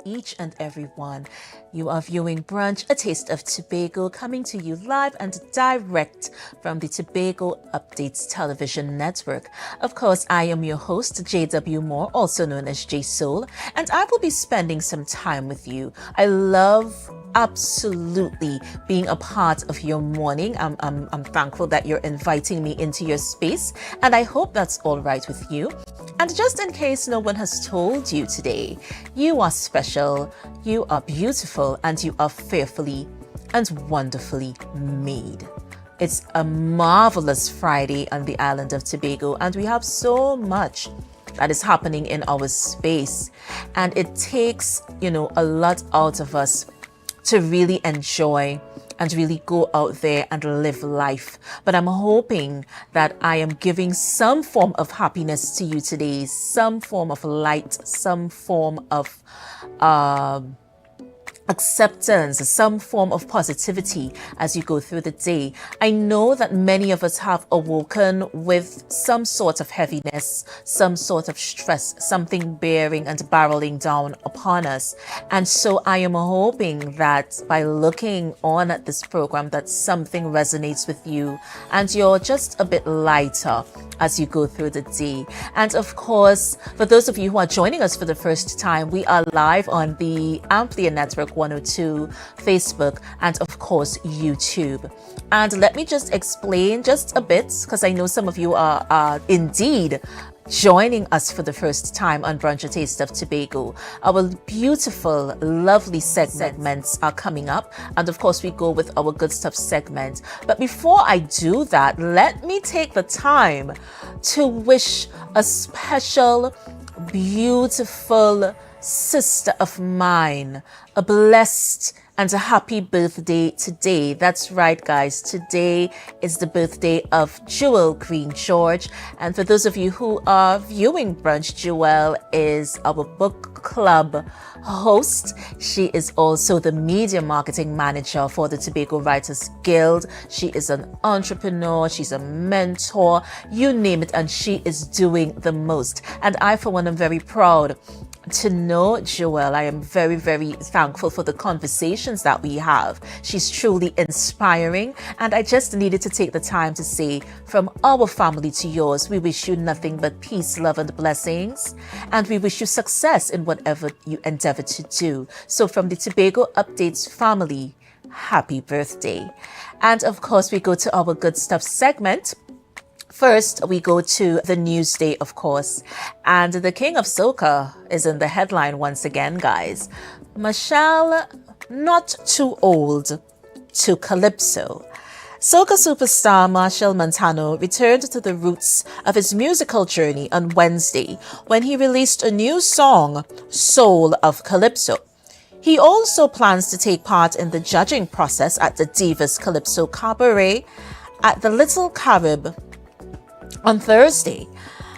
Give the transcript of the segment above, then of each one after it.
each and every one. You are viewing Brunch, a taste of Tobago, coming to you live and direct from the Tobago Updates Television Network. Of course, I am your host, J.W. Moore, also known as J Soul, and I will be spending some time with you. I love absolutely being a part of your morning. I'm thankful that you're inviting me into your space, and I hope that's all right with you. And just in case no one has told you today, you are special, you are beautiful, and you are fearfully and wonderfully made. It's a marvelous Friday on the island of Tobago, and we have so much that is happening in our space. And it takes, a lot out of us to really enjoy and really go out there and live life. But I'm hoping that I am giving some form of happiness to you today, some form of light, some form of acceptance, some form of positivity as you go through the day. I know that many of us have awoken with some sort of heaviness, some sort of stress, something bearing and barreling down upon us. And so I am hoping that by looking on at this program that something resonates with you and you're just a bit lighter as you go through the day. And of course, for those of you who are joining us for the first time, we are live on the Amplia Network 102, Facebook, and of course YouTube. And let me just explain just a bit, because I know some of you are indeed joining us for the first time on Brunch, a Taste of Tobago. Our beautiful, lovely segments are coming up, and of course we go with our good stuff segment. But before I do that, let me take the time to wish a special, beautiful sister of mine a blessed and a happy birthday today. That's right, guys. Today is the birthday of Jewel Green George. And for those of you who are viewing Brunch, Jewel is our book club host. She is also the media marketing manager for the Tobago Writers Guild. She is an entrepreneur. She's a mentor, you name it, and she is doing the most. And I, for one, am very proud to know Joelle. I am very, very thankful for the conversations that we have. She's truly inspiring, and I just needed to take the time to say, from our family to yours, we wish you nothing but peace, love, and blessings, and we wish you success in whatever you endeavor to do. So from the Tobago Updates family, happy birthday. And of course, we go to our good stuff segment. First, we go to the news day, of course, and the king of soca is in the headline once again, guys. Michelle, not too old to Calypso. Soca superstar Machel Montano returned to the roots of his musical journey on Wednesday when he released a new song, Soul of Calypso. He also plans to take part in the judging process at the Divas Calypso Cabaret at the Little Carib on Thursday.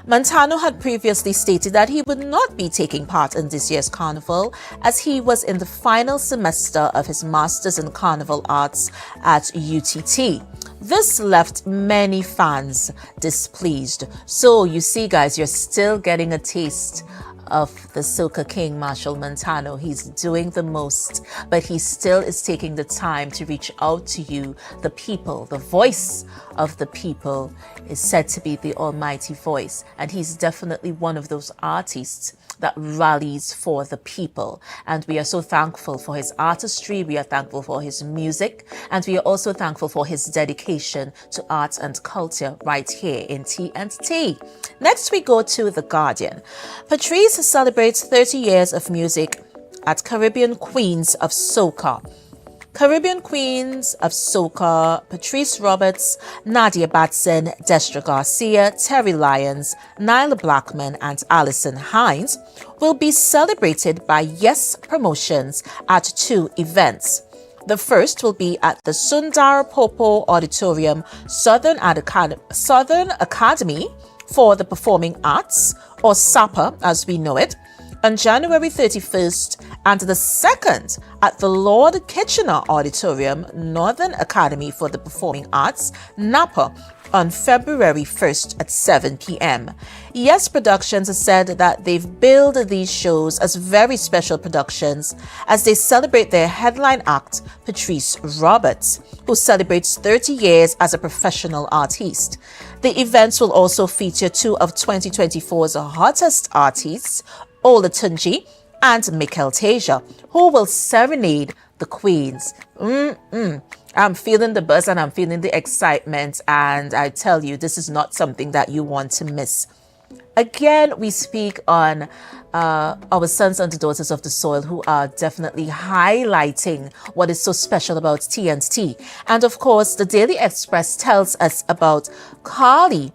Montano had previously stated that he would not be taking part in this year's carnival as he was in the final semester of his Masters in Carnival Arts at UTT. This left many fans displeased. So you see, guys, you're still getting a taste of the soca king, Machel Montano. He's doing the most, but he still is taking the time to reach out to you, the people. The voice of the people is said to be the almighty voice, and he's definitely one of those artists that rallies for the people. And we are so thankful for his artistry, we are thankful for his music, and we are also thankful for his dedication to arts and culture right here in T&T. Next, we go to The Guardian. Patrice celebrates 30 years of music at Caribbean Queens of Soca. Caribbean Queens of Soca, Patrice Roberts, Nadia Batson, Destra Garcia, Terry Lyons, Nyla Blackman, and Alison Hines will be celebrated by Yes Promotions at 2 events. The first will be at the Sundar Popo Auditorium, Southern Academy for the Performing Arts, or SAPA as we know it, on January 31st, and the second at the Lord Kitchener Auditorium, Northern Academy for the Performing Arts, NAPA, on February 1st at 7 p.m. Yes Productions has said that they've billed these shows as very special productions as they celebrate their headline act, Patrice Roberts, who celebrates 30 years as a professional artiste. The events will also feature two of 2024's hottest artists, Ola Tunji and Mikel Teja, who will serenade the queens. I'm feeling the buzz and I'm feeling the excitement, and I tell you, this is not something that you want to miss. Again, we speak on our sons and daughters of the soil who are definitely highlighting what is so special about TNT. And of course, the Daily Express tells us about Carly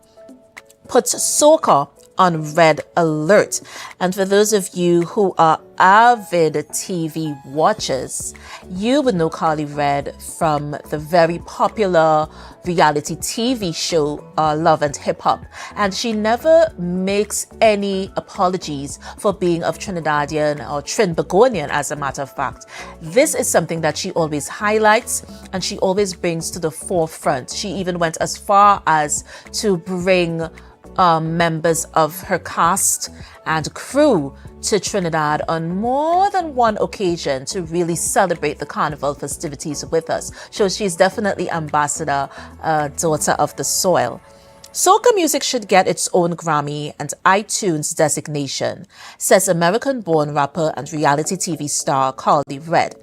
puts soca on red alert. And for those of you who are avid TV watchers, you would know Carly Red from the very popular reality TV show Love and Hip Hop. And she never makes any apologies for being of Trinidadian or Trinbagonian, as a matter of fact. This is something that she always highlights and she always brings to the forefront. She even went as far as to bring members of her cast and crew to Trinidad on more than one occasion to really celebrate the carnival festivities with us. So she's definitely ambassador, daughter of the soil. Soca music should get its own Grammy and iTunes designation, says American-born rapper and reality TV star Carly Red.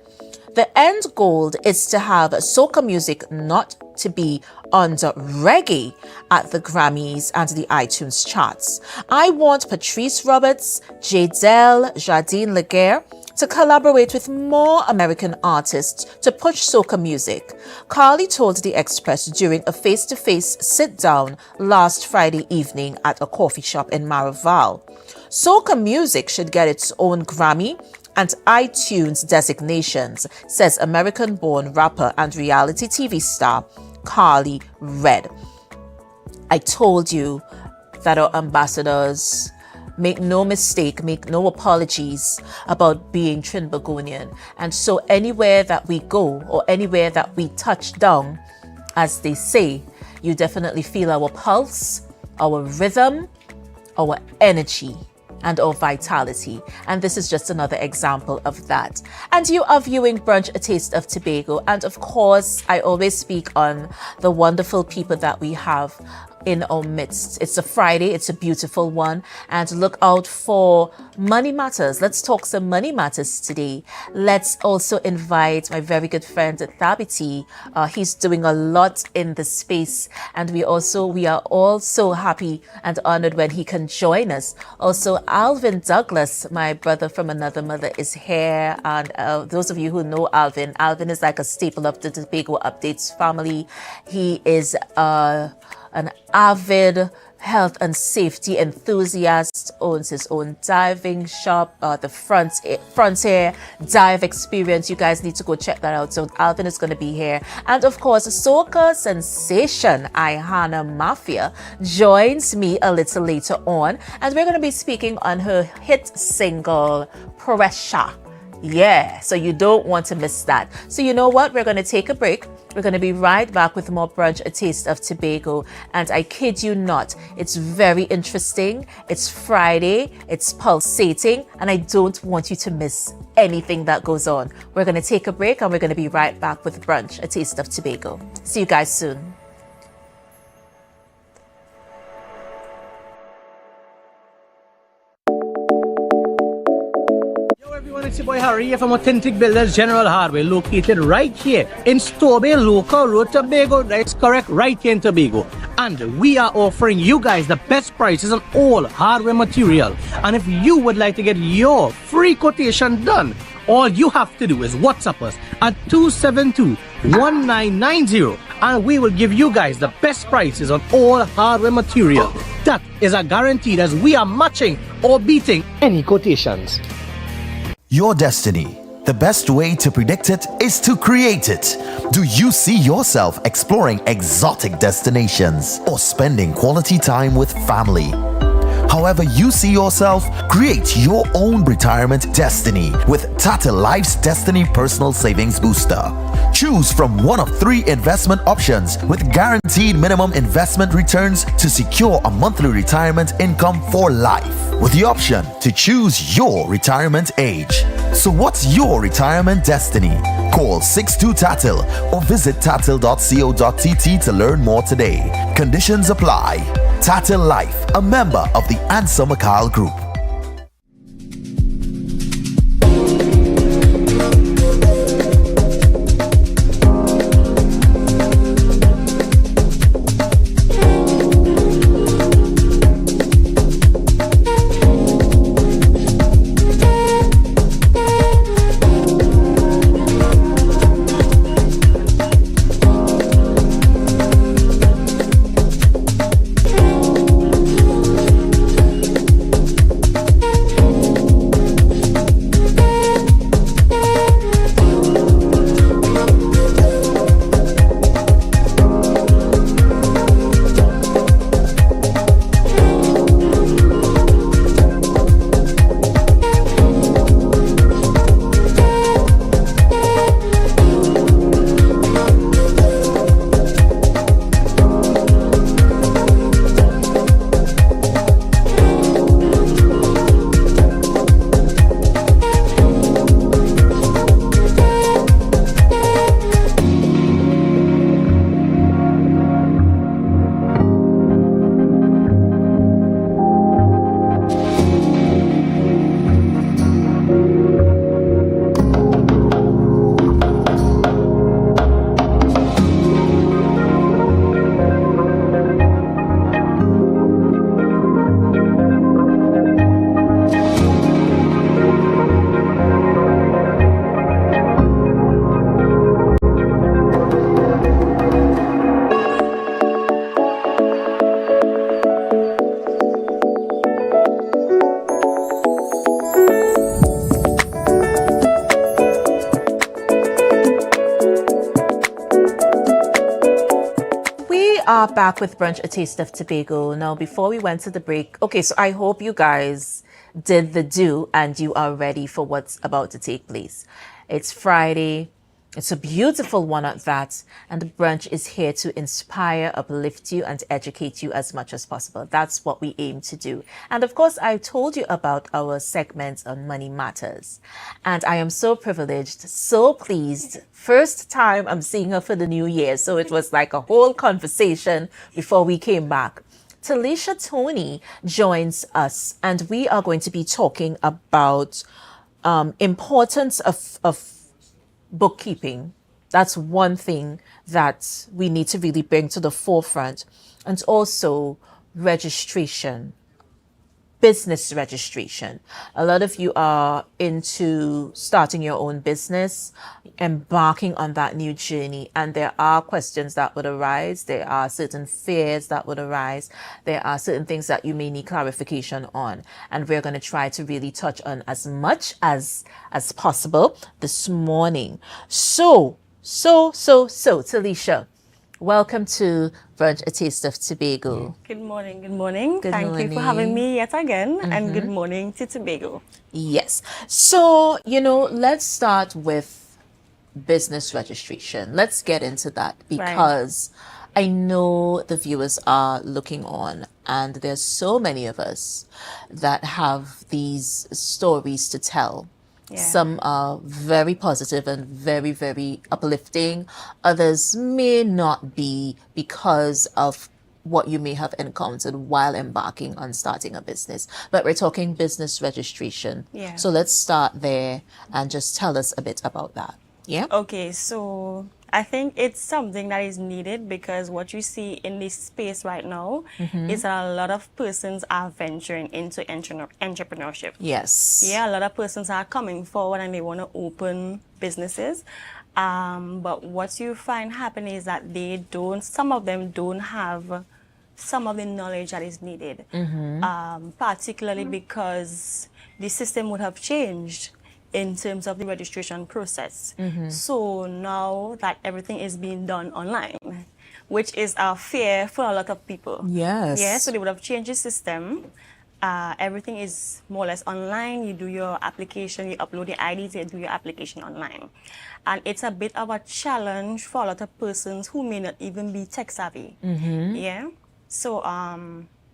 The end goal is to have soca music not to be under reggae at the Grammys and the iTunes charts. I want Patrice Roberts, Jadelle, Jardine Laguerre to collaborate with more American artists to push soca music, Carly told The Express during a face-to-face sit-down last Friday evening at a coffee shop in Maraval. Soca music should get its own Grammy and iTunes designations, says American-born rapper and reality TV star Carly Red. I told you that our ambassadors make no mistake, make no apologies about being Trinbagonian. And so anywhere that we go or anywhere that we touch down, as they say, you definitely feel our pulse, our rhythm, our energy, and our vitality. And this is just another example of that. And you are viewing Brunch, A Taste of Tobago. And of course, I always speak on the wonderful people that we have in our midst. It's a Friday, it's a beautiful one, and look out for Money Matters. Let's talk some money matters today. Let's also invite my very good friend Thabiti. He's doing a lot in the space, and we are all so happy and honored when he can join us. Also, Alvin Douglas, my brother from another mother, is here, and those of you who know Alvin is like a staple of the Tobago Updates family. He is an avid health and safety enthusiast, owns his own diving shop, the Frontier Dive Experience. You guys need to go check that out. So Alvin is going to be here. And of course, soca sensation Ihana Mafia joins me a little later on. And we're going to be speaking on her hit single, Pressure. Yeah, so you don't want to miss that. So you know what? We're going to take a break. We're going to be right back with more Brunch, A Taste of Tobago. And I kid you not, it's very interesting. It's Friday, it's pulsating, and I don't want you to miss anything that goes on. We're going to take a break and we're going to be right back with Brunch, A Taste of Tobago. See you guys soon. It's your boy Harry here from Authentic Builders General Hardware, located right here in Strawberry Local Road, Tobago. That's correct, right here in Tobago. And we are offering you guys the best prices on all hardware material. And if you would like to get your free quotation done, all you have to do is WhatsApp us at 272-1990 and we will give you guys the best prices on all hardware material. That is a guarantee, as we are matching or beating any quotations. Your destiny. The best way to predict it is to create it. Do you see yourself exploring exotic destinations or spending quality time with family? However you see yourself, create your own retirement destiny with Tata Life's Destiny Personal Savings Booster. Choose from one of 3 investment options with guaranteed minimum investment returns to secure a monthly retirement income for life, with the option to choose your retirement age. So what's your retirement destiny? Call 62TATIL or visit tatil.co.tt to learn more today. Conditions apply. Tatil Life, a member of the Answer McCall Group. Are back with Brunch, a taste of Tobago. Now, before we went to the break, okay, so I hope you guys did the do and you are ready for what's about to take place. It's Friday. It's a beautiful one at that. And the Brunch is here to inspire, uplift you, and educate you as much as possible. That's what we aim to do. And of course, I told you about our segments on Money Matters. And I am so privileged, so pleased. First time I'm seeing her for the new year. So it was like a whole conversation before we came back. Talisha Tony joins us, and we are going to be talking about importance of bookkeeping. That's one thing that we need to really bring to the forefront. And also registration, business registration. A lot of you are into starting your own business, embarking on that new journey, and there are questions that would arise. There are certain fears that would arise. There are certain things that you may need clarification on, and we're going to try to really touch on as much as possible this morning. So, Talisha, welcome to Brunch, a taste of Tobago. Good morning. Thank you for having me yet again, and good morning to Tobago. Yes. So, let's start with business registration. Let's get into that because I know the viewers are looking on, and there's so many of us that have these stories to tell. Yeah. Some are very positive and very, very uplifting. Others may not be because of what you may have encountered while embarking on starting a business. But we're talking business registration. Yeah. So let's start there and just tell us a bit about that. Yeah. Okay, so I think it's something that is needed because what you see in this space right now is that a lot of persons are venturing into entrepreneurship. Yes. Yeah, a lot of persons are coming forward and they want to open businesses. But what you find happening is that some of them don't have some of the knowledge that is needed, particularly because the system would have changed in terms of the registration process. So now that everything is being done online, which is a fear for a lot of people. Yes. Yeah, so they would have changed the system everything is more or less online. You do your application, you upload your IDs, you do your application online. And it's a bit of a challenge for a lot of persons who may not even be tech savvy. Yeah.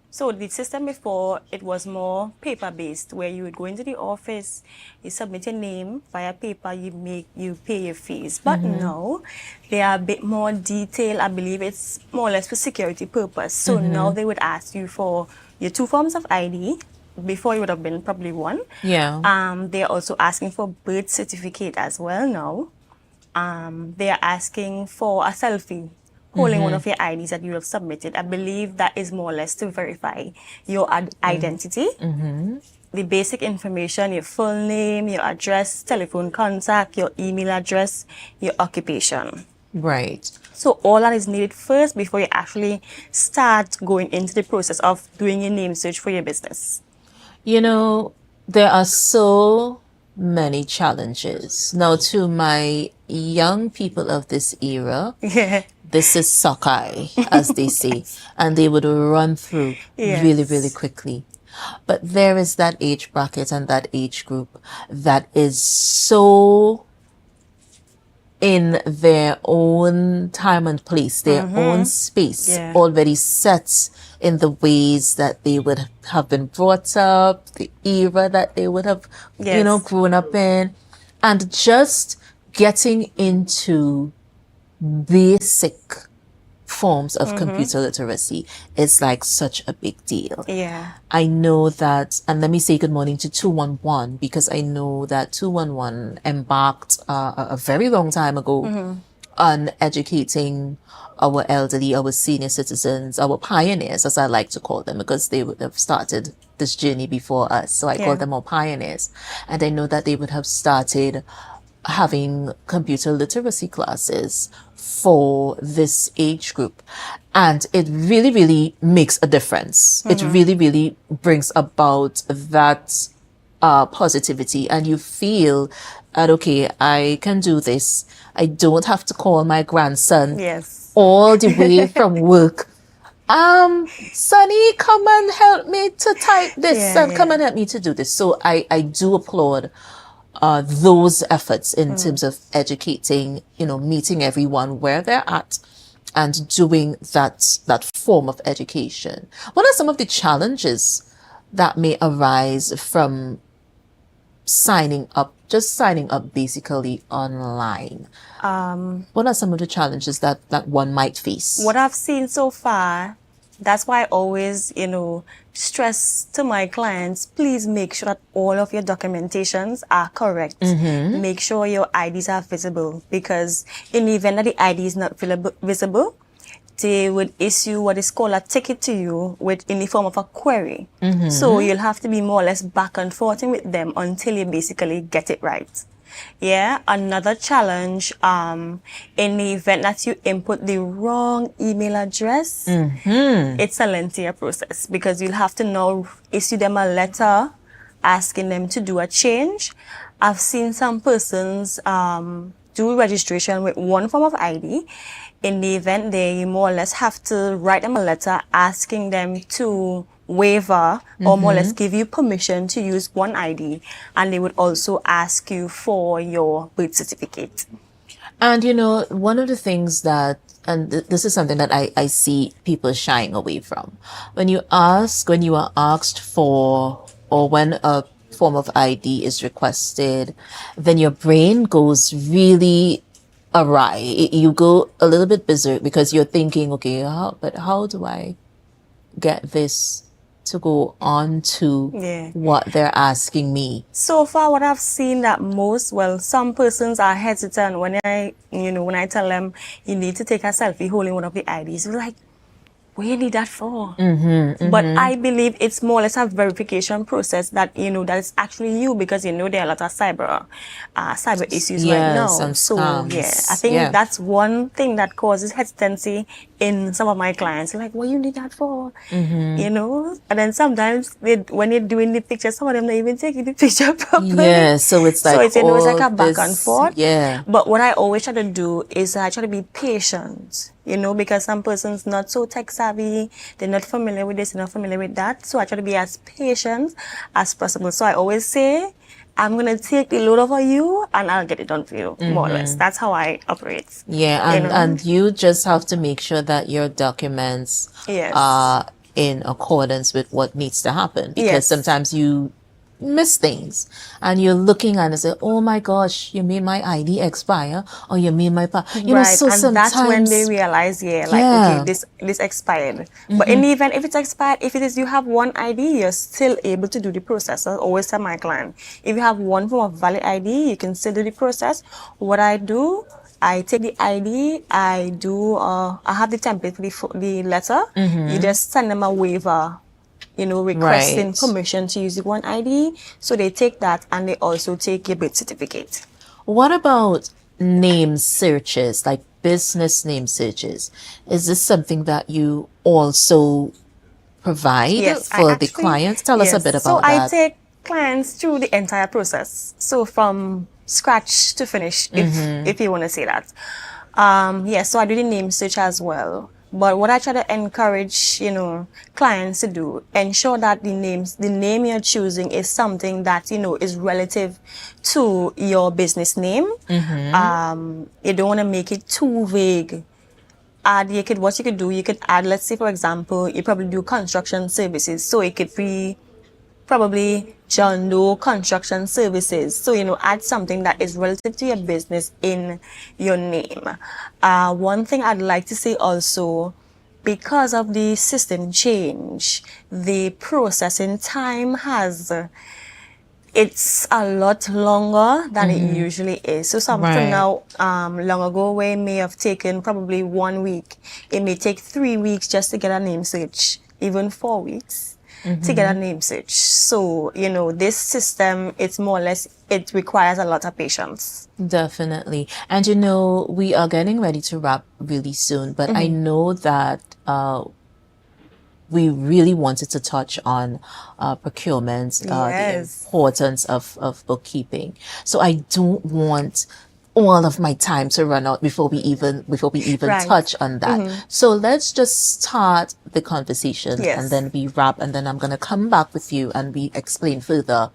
So the system before, it was more paper-based, where you would go into the office, you submit your name via paper, you pay your fees. But now, they are a bit more detailed. I believe it's more or less for security purpose. So now they would ask you for your 2 forms of ID. Before, it would have been probably 1. Yeah. They're also asking for birth certificate as well now. They're asking for a selfie holding one of your IDs that you have submitted. I believe that is more or less to verify your identity. The basic information, your full name, your address, telephone contact, your email address, your occupation. Right. So all that is needed first before you actually start going into the process of doing your name search for your business. You know, there are so many challenges. Now, to my young people of this era, this is sockeye, as they say, and they would run through really, really quickly. But there is that age bracket and that age group that is so in their own time and place, their own space, already set in the ways that they would have been brought up, the era that they would have, you know, grown up in, and just getting into basic forms of computer literacy is like such a big deal. Yeah. I know that, and let me say good morning to 211, because I know that 211 embarked a very long time ago on educating our elderly, our senior citizens, our pioneers, as I like to call them, because they would have started this journey before us. So I call them our pioneers. And I know that they would have started having computer literacy classes for this age group. And it really, really makes a difference. It really, really brings about that positivity. And you feel that, okay, I can do this. I don't have to call my grandson all the way from work. Sonny, come and help me to type this and come and help me to do this. So I do applaud those efforts in terms of educating, you know, meeting everyone where they're at and doing that form of education. What are some of the challenges that may arise from signing up basically online? What are some of the challenges that one might face? What I've seen so far, that's why I always, you know, stress to my clients, please make sure that all of your documentations are correct. Make sure your IDs are visible, because in the event that the ID is not visible, they would issue what is called a ticket to you in the form of a query. So you'll have to be more or less back and forth with them until you basically get it right. Yeah, another challenge, in the event that you input the wrong email address, it's a lengthier process, because you'll have to now issue them a letter asking them to do a change. I've seen some persons do registration with one form of ID. In the event, they more or less have to write them a letter asking them to waiver or more or less give you permission to use one ID, and they would also ask you for your birth certificate. And you know, one of the things that, and this is something that I see people shying away from, when you are asked for, or when a form of ID is requested, then your brain goes really awry. You go a little bit berserk, because you're thinking, okay, how do I get this to go on to what they're asking me? So far, what I've seen that some persons are hesitant when I tell them you need to take a selfie holding one of the IDs. They're like, what do you need that for? But I believe it's more or less a verification process that, that it's actually you, because, there are a lot of cyber issues right now. And so, scams. I think that's one thing that causes hesitancy in some of my clients. Like, what you need that for? You know? And then sometimes when you're doing the picture, some of them don't even taking the picture properly. Yeah, so it's like it's it's like a back and this, forth. yeah. But what I always try to do is I try to be patient, you know, because some persons not so tech savvy, they're not familiar with this, they're not familiar with that. So I try to be as patient as possible. So I always say, I'm going to take the load over you and I'll get it done for you, more or less. That's how I operate. Yeah, you know? and you just have to make sure that your documents Yes. are in accordance with what needs to happen. Because Yes. sometimes you miss things and you're looking and say, oh my gosh, you made my ID expire, or you made my you know, Right, so and sometimes that's when they realize, Yeah. okay, this expired. But in the event, if it's expired, if it is you have one ID, you're still able to do the process. I always tell my client, if you have one form of valid ID, you can still do the process. What I do, I take the ID, I have the template for the letter. You just send them a waiver, you know, requesting Right. permission to use the one ID. So they take that and they also take your birth certificate. What about name searches, like business name searches? Is this something that you also provide Yes, for the clients? Tell us a bit about I that. take clients through the entire process. So from scratch to finish, if you want to say that. So I do the name search as well. But what I try to encourage, you know, clients to do, ensure that the name you're choosing is something that, you know, is relative to your business name. You don't want to make it too vague. What you could do, you could add, let's say, for example, you probably do construction services. So it could be probably John Doe Construction Services. So, you know, add something that is relative to your business in your name. One thing I'd like to say also, because of the system change, the processing time it's a lot longer than it usually is. So something Right. now, long ago, where it may have taken probably 1 week, it may take 3 weeks just to get a name search, even 4 weeks to get a name search. So, you know, this system, it's more or less, it requires a lot of patience. Definitely. And you know, we are getting ready to wrap really soon, but I know that we really wanted to touch on procurement, the Yes. importance of bookkeeping. So I don't want all of my time to run out before we even Right. touch on that. So let's just start the conversation Yes. and then we wrap, and then I'm going to come back with you and we explain further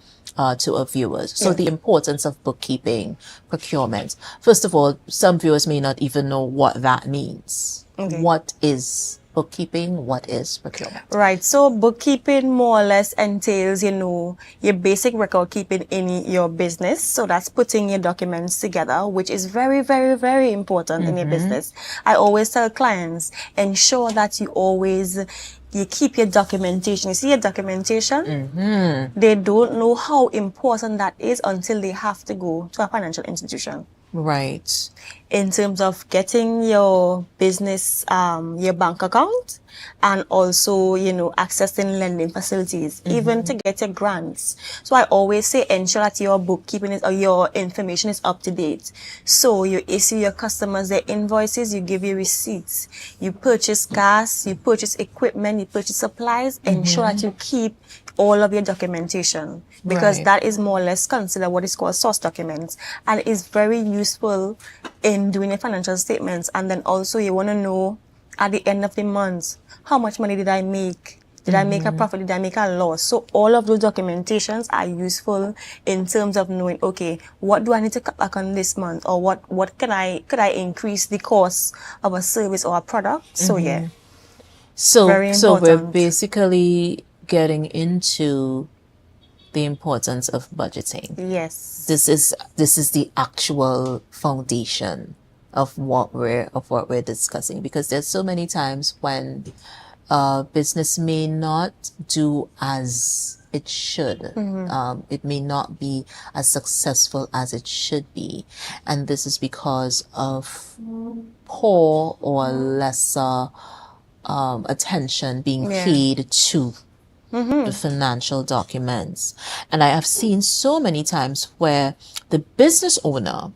to our viewers. So the importance of bookkeeping, procurement. First of all, some viewers may not even know what that means. Okay. What is bookkeeping? What is procurement? Right. So bookkeeping more or less entails, you know, your basic record keeping in your business. So that's putting your documents together, which is very, very, very important in your business. I always tell clients, ensure that you keep your documentation. You see your documentation? They don't know how important that is until they have to go to a financial institution. Right. In terms of getting your business, your bank account, and also, you know, accessing lending facilities, even to get your grants. So I always say ensure that your bookkeeping or your information is up to date. So you issue your customers their invoices, you give your receipts, you purchase gas, you purchase equipment, you purchase supplies, ensure that you keep all of your documentation, because Right. that is more or less considered what is called source documents, and it is very useful in doing your financial statements. And then also you want to know at the end of the month, how much money did I make? Did I make a profit? Did I make a loss? So all of those documentations are useful in terms of knowing, okay, what do I need to cut back on this month, or what could I increase the cost of a service or a product? So yeah. So Very so we're important. basically getting into the importance of budgeting. Yes. This is the actual foundation of what we're discussing, because there's so many times when business may not do as it should. It may not be as successful as it should be, and this is because of poor or lesser attention being Yeah. paid to the financial documents. And I have seen so many times where the business owner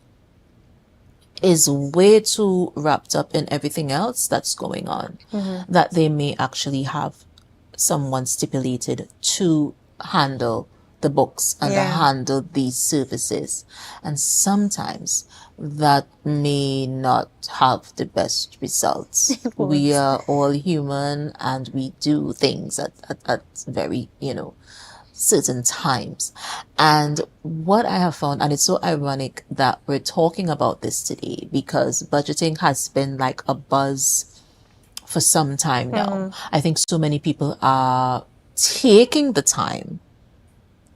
is way too wrapped up in everything else that's going on that they may actually have someone stipulated to handle the books and to handle these services. And sometimes that may not have the best results. We are all human and we do things at very, certain times. And what I have found, and it's so ironic that we're talking about this today, because budgeting has been like a buzz for some time now. I think so many people are taking the time.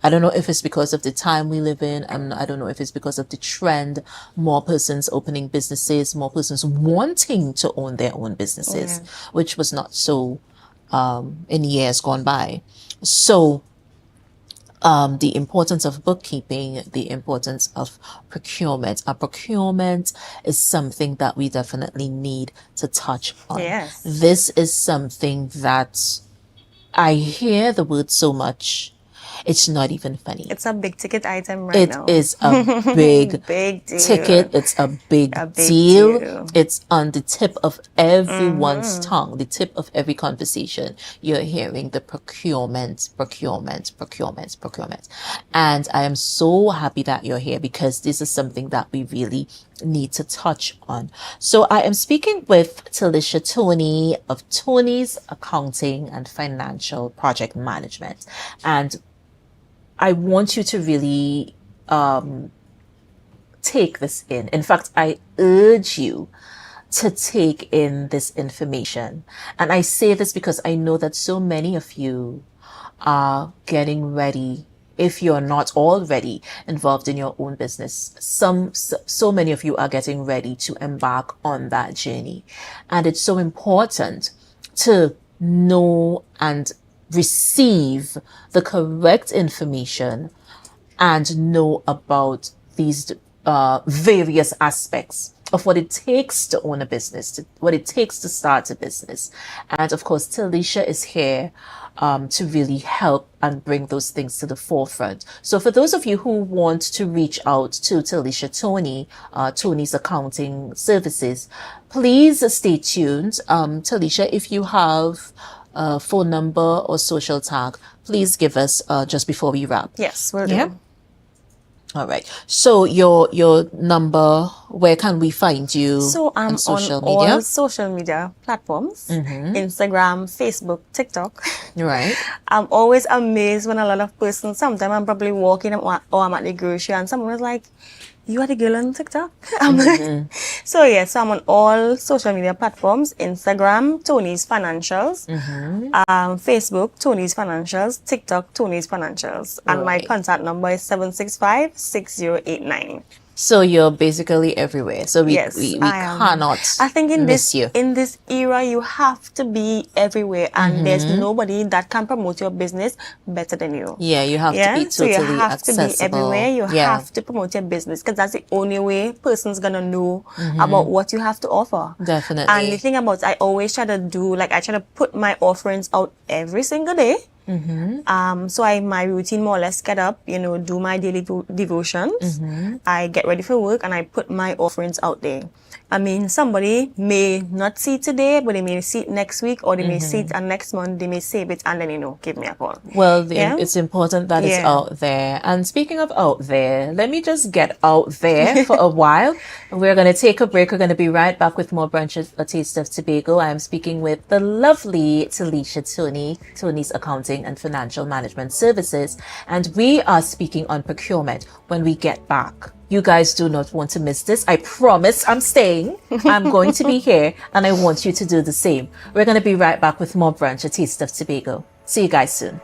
I don't know if it's because of the time we live in, and I don't know if it's because of the trend, more persons opening businesses, more persons wanting to own their own businesses, which was not so in years gone by. So the importance of bookkeeping, the importance of procurement. A procurement is something that we definitely need to touch on. Yes. This is something that I hear the word so much. It's not even funny. It's a big ticket item right now. It is a big, big deal. ticket. It's a big deal. It's on the tip of everyone's tongue, the tip of every conversation. You're hearing the procurement. And I am so happy that you're here, because this is something that we really need to touch on. So I am speaking with Talisha Tony of Tony's Accounting and Financial Project Management. And I want you to really take this in. In fact, I urge you to take in this information. And I say this because I know that so many of you are getting ready. If you're not already involved in your own business, so many of you are getting ready to embark on that journey. And it's so important to know and receive the correct information and know about these various aspects of what it takes to own a business, what it takes to start a business. And of course, Talisha is here to really help and bring those things to the forefront. So for those of you who want to reach out to Talisha Tony, Tony's Accounting Services, please stay tuned. Talisha, if you have a phone number or social tag, please give us just before we wrap. Yes, we'll do. All right. So your number, where can we find you? So I'm on social on media? all social media platforms, Instagram, Facebook, TikTok. Right. I'm always amazed when a lot of persons, sometimes I'm probably walking or I'm at the grocery and someone is like, you are the girl on TikTok? I'm like, so I'm on all social media platforms, Instagram, Tony's Financials, Facebook, Tony's Financials, TikTok, Tony's Financials. And my contact number is 765-6089. So you're basically everywhere. So we cannot I think in miss you. In this era, you have to be everywhere, and there's nobody that can promote your business better than you. Yeah, you have to be totally so you have accessible. to be everywhere. You have to promote your business, because that's the only way person's gonna know about what you have to offer. Definitely. And the thing about, I always try to do, I try to put my offerings out every single day. So my routine more or less get up, do my daily devotions. I get ready for work and I put my offerings out there. I mean, somebody may not see it today, but they may see it next week, or they may see it next month. They may save it and then, give me a call. Well, it's important that it's out there. And speaking of out there, let me just get out there for a while. We're going to take a break. We're going to be right back with more Brunch, A Taste of Tobago. I am speaking with the lovely Talisha Tony, Tony's Accounting and Financial Management Services. And we are speaking on procurement when we get back. You guys do not want to miss this. I promise I'm staying. I'm going to be here, and I want you to do the same. We're going to be right back with more Brunch, A Taste of Tobago. See you guys soon.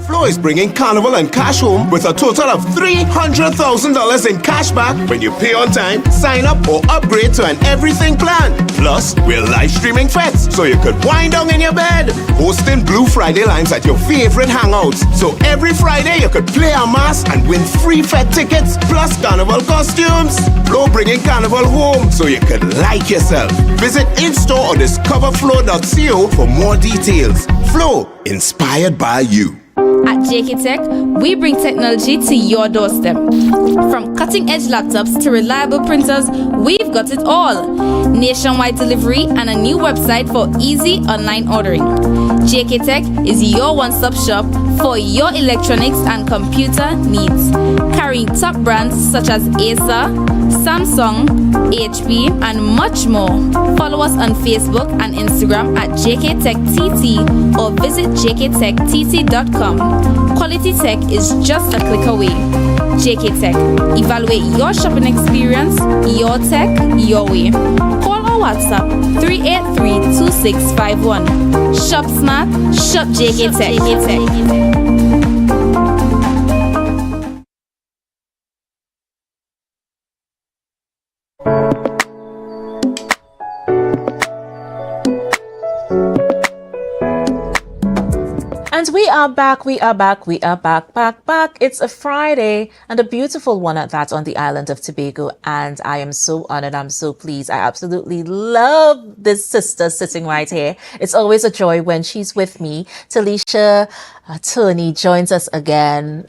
Flo is bringing Carnival and cash home with a total of $300,000 in cash back when you pay on time, sign up, or upgrade to an everything plan. Plus, we're live streaming fets, so you could wind down in your bed, hosting Blue Friday lines at your favorite hangouts. So every Friday, you could play a mass and win free fet tickets, plus Carnival costumes. Flo bringing Carnival home, so you could like yourself. Visit in-store or discoverflo.co for more details. Flo, inspired by you. At JK Tech, we bring technology to your doorstep. From cutting-edge laptops to reliable printers, we've got it all. Nationwide delivery and a new website for easy online ordering. JK Tech is your one-stop shop for your electronics and computer needs. Carrying top brands such as Acer, Samsung, HP, and much more. Follow us on Facebook and Instagram at JK Tech TT or visit jktechtt.com. Quality tech is just a click away. JK Tech. Evaluate your shopping experience, your tech, your way. Call or WhatsApp 383-2651. Shop smart, shop JK Tech. And we are back. It's a Friday, and a beautiful one at that, on the island of Tobago. And I am so honored. I'm so pleased. I absolutely love this sister sitting right here. It's always a joy when she's with me. Talisha Tony joins us again.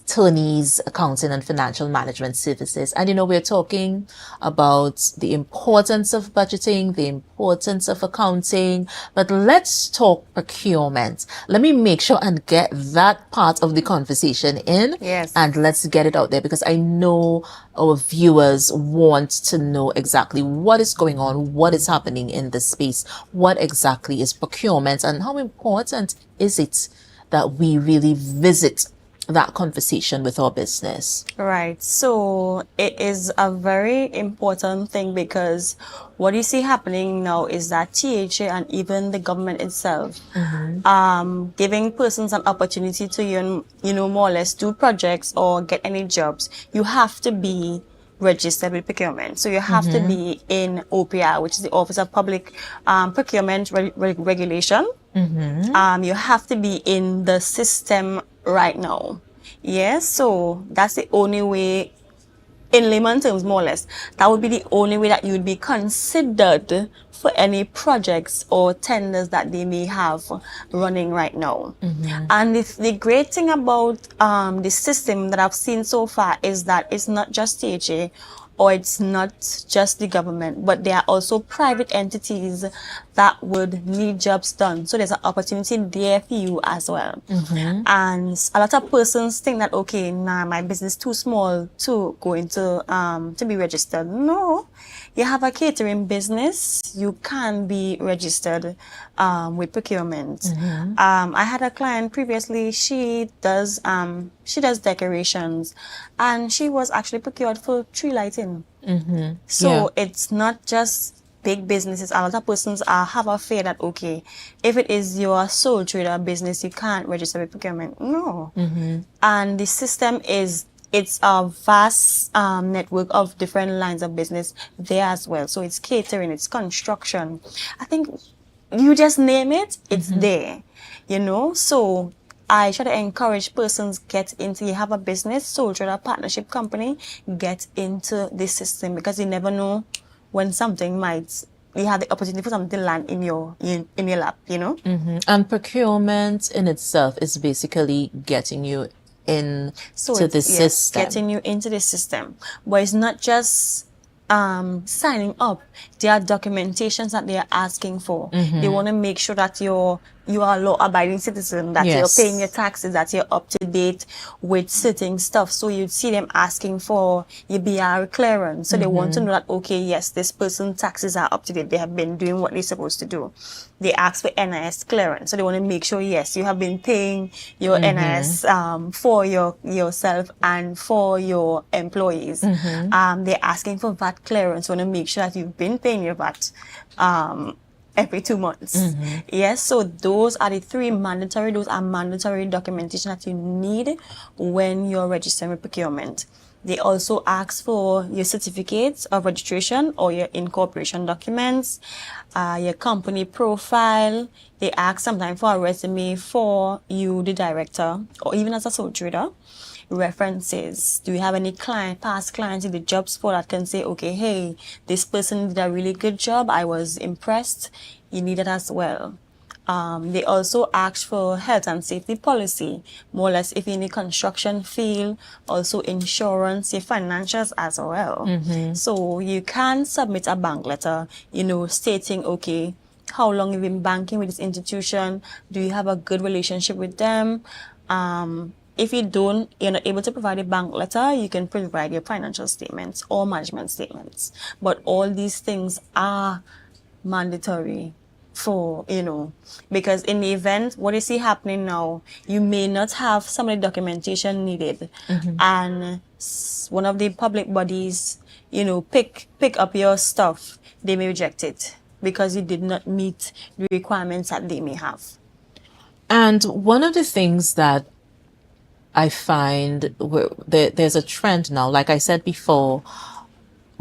Tony's Accounting and Financial Management Services. And we're talking about the importance of budgeting, the importance of accounting, but let's talk procurement. Let me make sure and get that part of the conversation in. Yes. And let's get it out there, because I know our viewers want to know exactly what is going on, what is happening in this space, what exactly is procurement, and how important is it that we really visit that conversation with our business. Right. So it is a very important thing, because what you see happening now is that THA and even the government itself, giving persons an opportunity to, more or less do projects or get any jobs, you have to be registered with procurement. So you have to be in OPR, which is the Office of Public Procurement Regulation. You have to be in the system right now. Yes, so that's the only way, in layman terms, more or less, that would be the only way that you would be considered for any projects or tenders that they may have running right now. And the great thing about the system that I've seen so far is that it's not just THA, or it's not just the government, but there are also private entities that would need jobs done. So there's an opportunity there for you as well. And a lot of persons think that, okay, my business is too small to go into, to be registered. No, you have a catering business, you can be registered with procurement. I had a client previously, she does decorations, and she was actually procured for tree lighting. So it's not just big businesses. A lot of persons have a fear that, okay, if it is your sole trader business, you can't register with procurement. No. And the system it's a vast network of different lines of business there as well. So it's catering, it's construction. I think you just name it, it's there, So I try to encourage persons you have a business, sole trader, partnership company, get into this system, because you never know when you have the opportunity for something to land in your lap, And procurement in itself is basically getting you into the system. Getting you into the system. But it's not just signing up. There are documentations that they are asking for. They want to make sure that you are a law-abiding citizen, that you're paying your taxes, that you're up to date with certain stuff. So you'd see them asking for your BR clearance. So they want to know that, okay, yes, this person's taxes are up to date. They have been doing what they're supposed to do. They ask for NIS clearance. So they want to make sure, yes, you have been paying your NIS for yourself and for your employees. They're asking for VAT clearance. Want to make sure that you've been paying your VAT every 2 months. Yes, so those are mandatory documentation that you need when you're registering with procurement. They also ask for your certificates of registration or your incorporation documents, your company profile. They ask sometimes for a resume for you, the director, or even as a sole trader. References. Do you have any past clients in the jobs for that can say, okay, hey, this person did a really good job, I was impressed. You need it as well. They also ask for health and safety policy, more or less if you're in the construction field, also insurance, your financials as well. So you can submit a bank letter, stating, okay, how long you've been banking with this institution, do you have a good relationship with them? If you're not able to provide a bank letter, you can provide your financial statements or management statements. But all these things are mandatory for, because in the event, what you see happening now, you may not have some of the documentation needed. And one of the public bodies, pick up your stuff, they may reject it because you did not meet the requirements that they may have. And one of the things that I find there's a trend now, like I said before,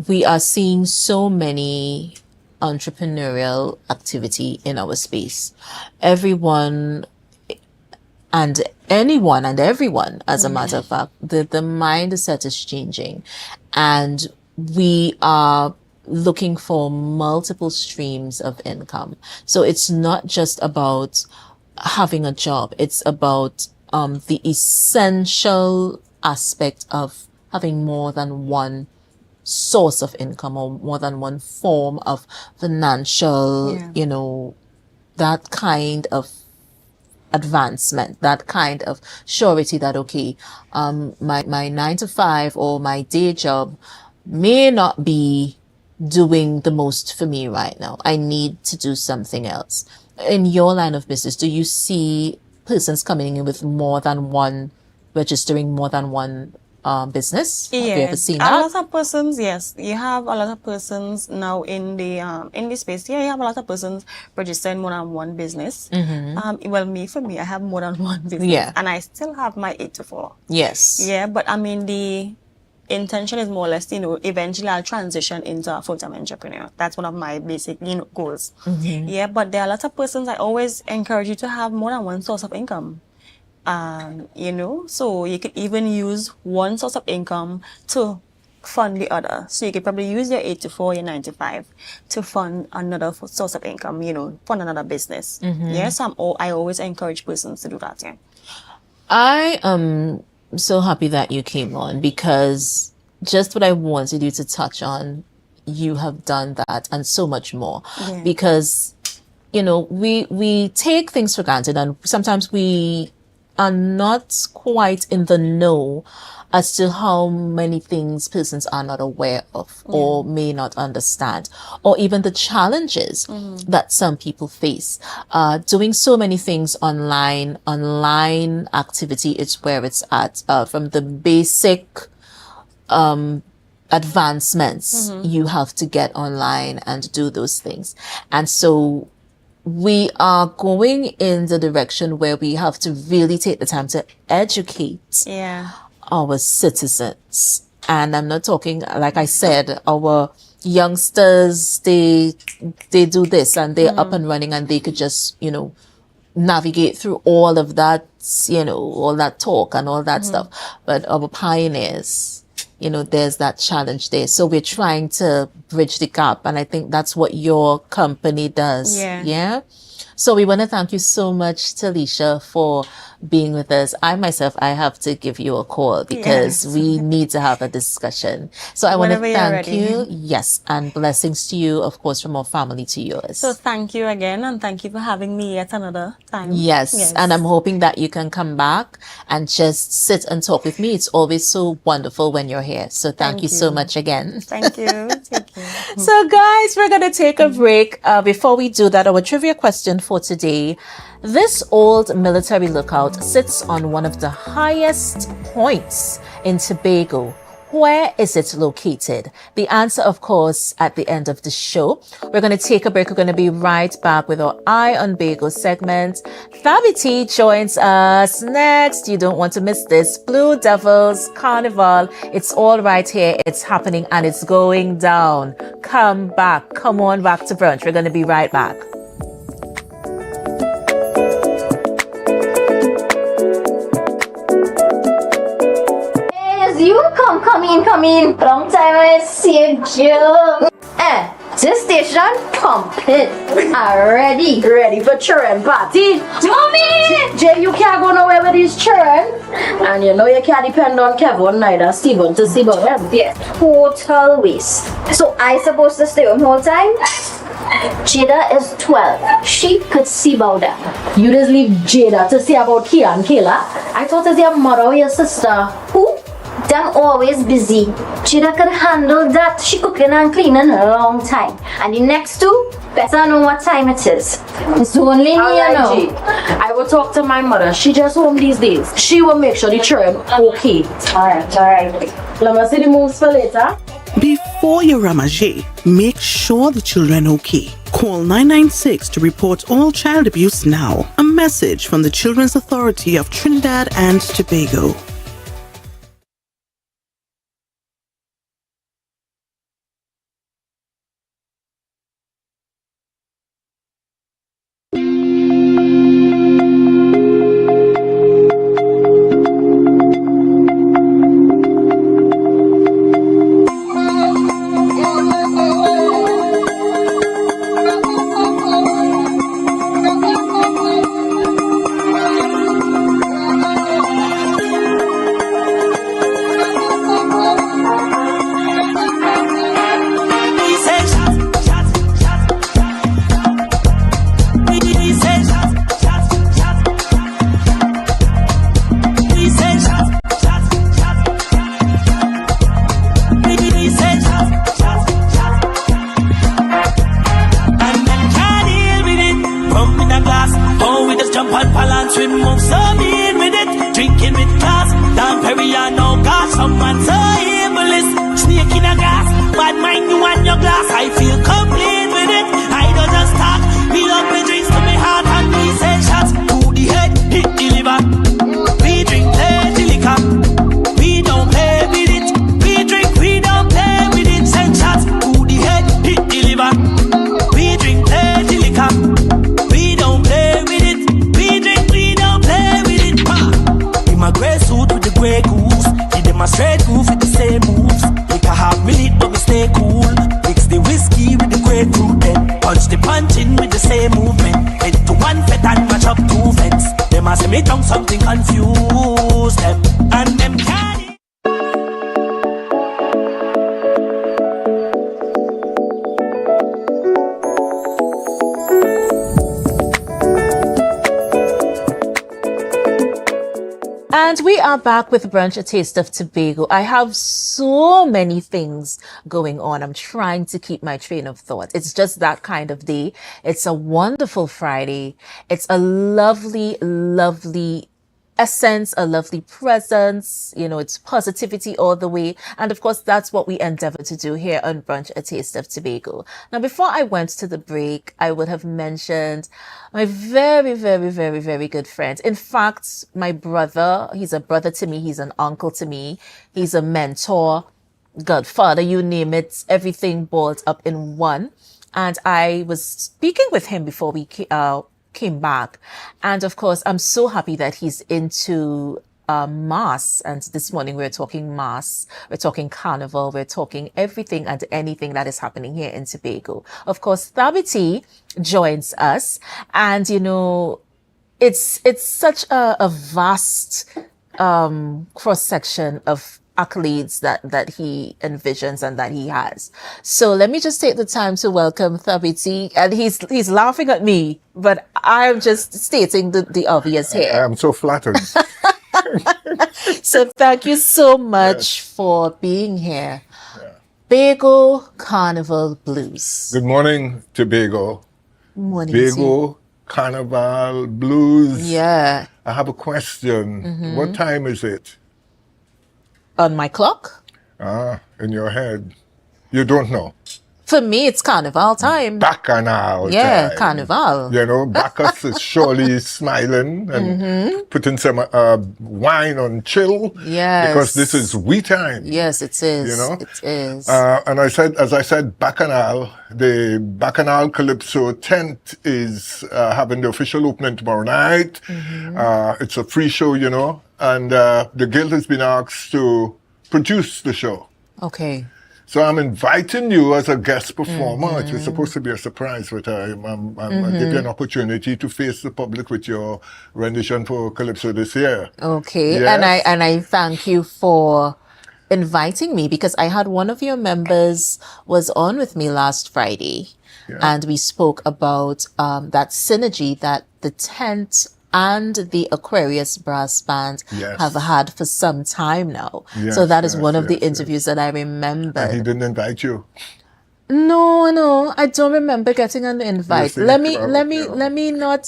we are seeing so many entrepreneurial activity in our space. Everyone and anyone and everyone, as a matter of fact, the mindset is changing, and we are looking for multiple streams of income. So it's not just about having a job. It's about the essential aspect of having more than one source of income or more than one form of financial, that kind of advancement, that kind of surety that, okay, my 9 to 5 or my day job may not be doing the most for me right now. I need to do something else. In your line of business, do you see persons coming in with registering more than one business? Yes. Have you ever seen that? A lot of persons, yes. You have a lot of persons now in the space. Yeah, you have a lot of persons registering more than one business. For me, I have more than one business. Yeah. And I still have my 8 to 4. Yes. Yeah, but I mean, the intention is more or less, eventually I'll transition into a full-time entrepreneur. That's one of my basic, goals. Yeah, but there are a lot of persons, I always encourage you to have more than one source of income. So you could even use one source of income to fund the other. So you could probably use your 8 to 4, your 9 to 5 to fund another source of income, fund another business. Yes, I always encourage persons to do that, yeah. I am so happy that you came on, because just what I wanted you to touch on, you have done that and so much more. Yeah. Because, we take things for granted, and sometimes we are not quite in the know as to how many things persons are not aware of or may not understand, or even the challenges that some people face. Doing so many things online activity is where it's at, from the basic advancements you have to get online and do those things. And so we are going in the direction where we have to really take the time to educate our citizens. And I'm not talking, like I said, our youngsters, they do this and they're up and running, and they could just, navigate through all of that, all that talk and all that stuff. But our pioneers, there's that challenge there. So we're trying to bridge the gap. And I think that's what your company does. Yeah. So we want to thank you so much, Talisha, for being with us. I have to give you a call because we need to have a discussion. So I want to thank you. Yes. And blessings to you, of course, from our family to yours. So thank you again. And thank you for having me yet another time. Yes. And I'm hoping that you can come back and just sit and talk with me. It's always so wonderful when you're here. So thank you so much again. Thank you. Take care. So guys, we're going to take a break. Before we do that, our trivia question for today: this old military lookout sits on one of the highest points in Tobago. Where is it located? The answer, of course, at the end of the show. We're going to take a break. We're going to be right back with our Eye on Bago segment. Fabi T joins us next. You don't want to miss this. Blue Devils Carnival. It's all right here. It's happening and it's going down. Come back. Come on back to brunch. We're going to be right back. You come in. Long time I see you, Joe. This station pumping. Ready for children party. Mommy! Jay, you can't go nowhere with these children. And you know you can't depend on Kevin neither Steven to see about them. Yeah. Total waste. So I supposed to stay home whole time? Jada is 12. She could see about that. You just leave Jada to see about Kia and Kayla. I thought it's your mother or your sister. Who? Them always busy. Jada could handle that. She cooking and cleaning a long time. And the next two, better know what time it is. It's only me, you know. I will talk to my mother. She just home these days. She will make sure the children okay. Alright. Let me see the moves for later. Before your Ramajé, make sure the children okay. Call 996 to report all child abuse now. A message from the Children's Authority of Trinidad and Tobago. And we are back with Brunch, a taste of Tobago. I have so many things going on. I'm trying to keep my train of thought. It's just that kind of day. It's a wonderful Friday. It's a lovely, lovely essence, a lovely presence. You know, it's positivity all the way. And of course, that's what we endeavor to do here on Brunch, a taste of Tobago. Now, before I went to the break, I would have mentioned my very, very, very, very good friend. In fact, my brother, he's a brother to me. He's an uncle to me. He's a mentor, godfather, you name it, everything balled up in one. And I was speaking with him before we came back. And of course, I'm so happy that he's into mass. And this morning we're talking mass, we're talking carnival, we're talking everything and anything that is happening here in Tobago. Of course, Thabiti joins us, and you know, it's such a vast cross section of accolades that he envisions and that he has. So let me just take the time to welcome Thabiti, and he's laughing at me, but I'm just stating the obvious here. I'm so flattered. So thank you so much for being here. Tobago Carnival Blues. Good morning, Tobago. Morning. Tobago Carnival Blues. Yeah. I have a question. What time is it? On my clock? In your head. You don't know. For me, it's carnival time. Bacchanal Yeah, time. carnival. You know, Bacchus is surely smiling and putting some wine on chill. Yes. Because this is we time. Yes, it is. You know? It is. And as I said, Bacchanal, the Bacchanal Calypso tent is having the official opening tomorrow night. It's a free show, you know, and the guild has been asked to produce the show. Okay. So I'm inviting you as a guest performer. It was supposed to be a surprise, but I'll give you an opportunity to face the public with your rendition for Calypso this year. Okay, Yes. and I thank you for inviting me, because I had one of your members was on with me last Friday, and we spoke about that synergy that the tent and the Aquarius brass band have had for some time now. So that is one of the interviews that I remember. And he didn't invite you. No, I don't remember getting an invite. Yes,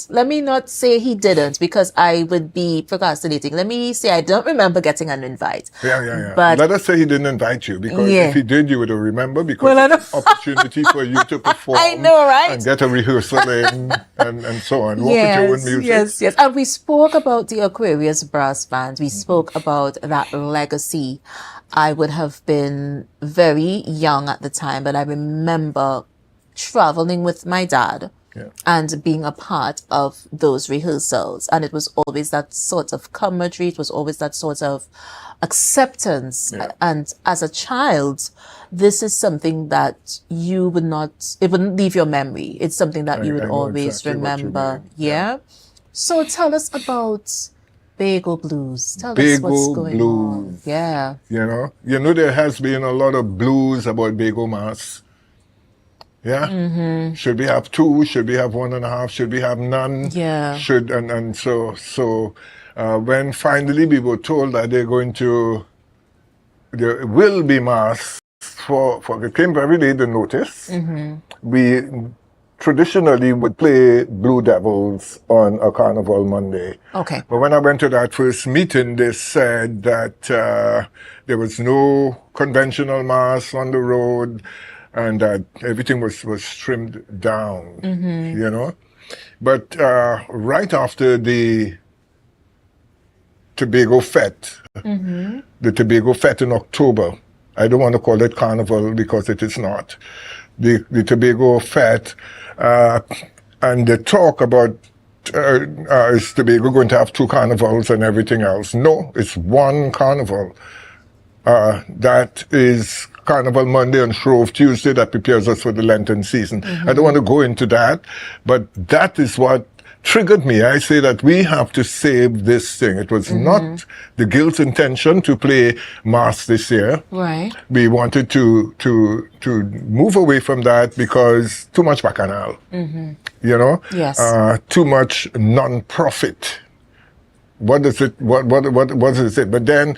Let me not say he didn't, because I would be procrastinating. Let me say I don't remember getting an invite. Yeah. But let us say he didn't invite you, because if he did, you would have remembered, because Well, I know. it's an opportunity for you to perform. I know, right? And get a rehearsal in and so on. Work with your own music. Yes. And we spoke about the Aquarius brass band. We spoke about that legacy. I would have been very young at the time, but I remember traveling with my dad and being a part of those rehearsals. And it was always that sort of camaraderie. It was always that sort of acceptance. And as a child, this is something that you would not, it wouldn't leave your memory. It's something that you would always exactly what you remember. mean. So tell us about Bagel Blues. Tell us Bagel what's going on. Blues. Yeah. You know there has been a lot of blues about Bagel Mass. Yeah. Should we have 2? Should we have 1.5? Should we have none? Yeah. So when finally we were told that there will be mass for it came very late the notice. We traditionally would play Blue Devils on a Carnival Monday. Okay. But when I went to that first meeting, they said that there was no conventional mass on the road, and that everything was trimmed down, you know. But right after the Tobago Fete, the Tobago Fete in October, I don't want to call it Carnival because it is not. The Tobago Fete, and the talk about is Tobago going to have 2 carnivals and everything else? No, it's one carnival. That is Carnival Monday and Shrove Tuesday that prepares us for the Lenten season. I don't want to go into that, but that is what triggered me. I say that we have to save this thing. It was not the Guild's intention to play Mass this year. Right. We wanted to move away from that because too much bacchanal. You know? Yes. Too much non-profit. What is it? What is it? But then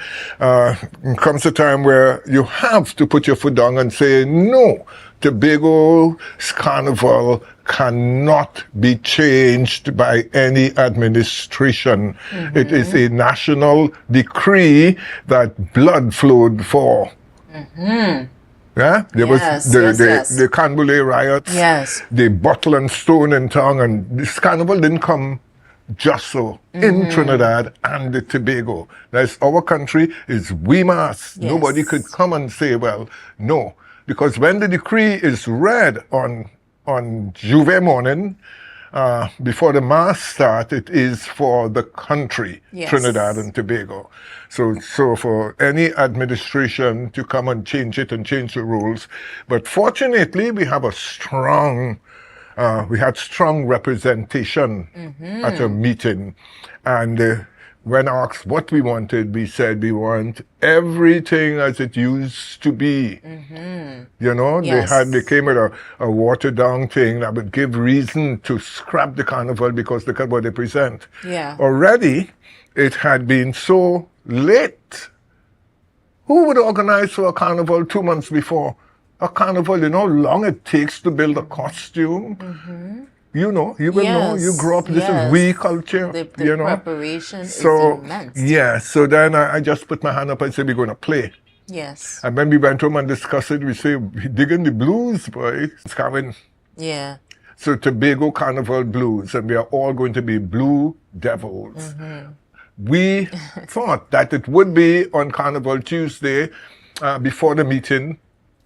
comes a time where you have to put your foot down and say, no, Tobago's Carnival cannot be changed by any administration. It is a national decree that blood flowed for. Yeah, there was the Canboulay riots, the bottle and stone in town, and this carnival didn't come just so in Trinidad and the Tobago. That's our country, is we must. Nobody could come and say, well, no. Because when the decree is read on Juve morning, before the mass start, it is for the country, Trinidad and Tobago. So for any administration to come and change it and change the rules. But fortunately, we have we had strong representation at a meeting. And when asked what we wanted, we said we want everything as it used to be. You know, they came with a watered down thing that would give reason to scrap the carnival because look at what they present. Already, it had been so late. Who would organize for a carnival 2 months before? A carnival, you know how long it takes to build a costume? You know, you will know, you grew up, this is we culture, The you know. preparation is immense. Yeah, so then I just put my hand up and said, we're going to play. Yes. And when we went home and discussed it, we say, we digging the blues, boy. It's coming. Yeah. So Tobago Carnival Blues, and we are all going to be Blue Devils. We thought that it would be on Carnival Tuesday before the meeting.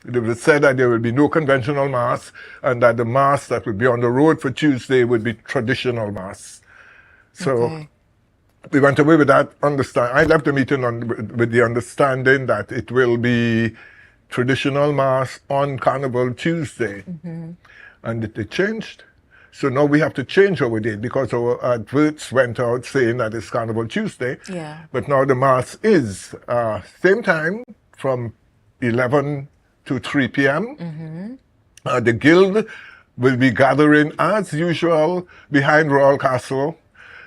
It was said that there will be no conventional mass, and that the mass that would be on the road for Tuesday would be traditional mass. So we went away with that understanding. I left the meeting with the understanding that it will be traditional mass on Carnival Tuesday. And they changed. So now we have to change our date because our adverts went out saying that it's Carnival Tuesday. Yeah. But now the mass is same time from 11 to 3 p.m. The guild will be gathering as usual behind Royal Castle.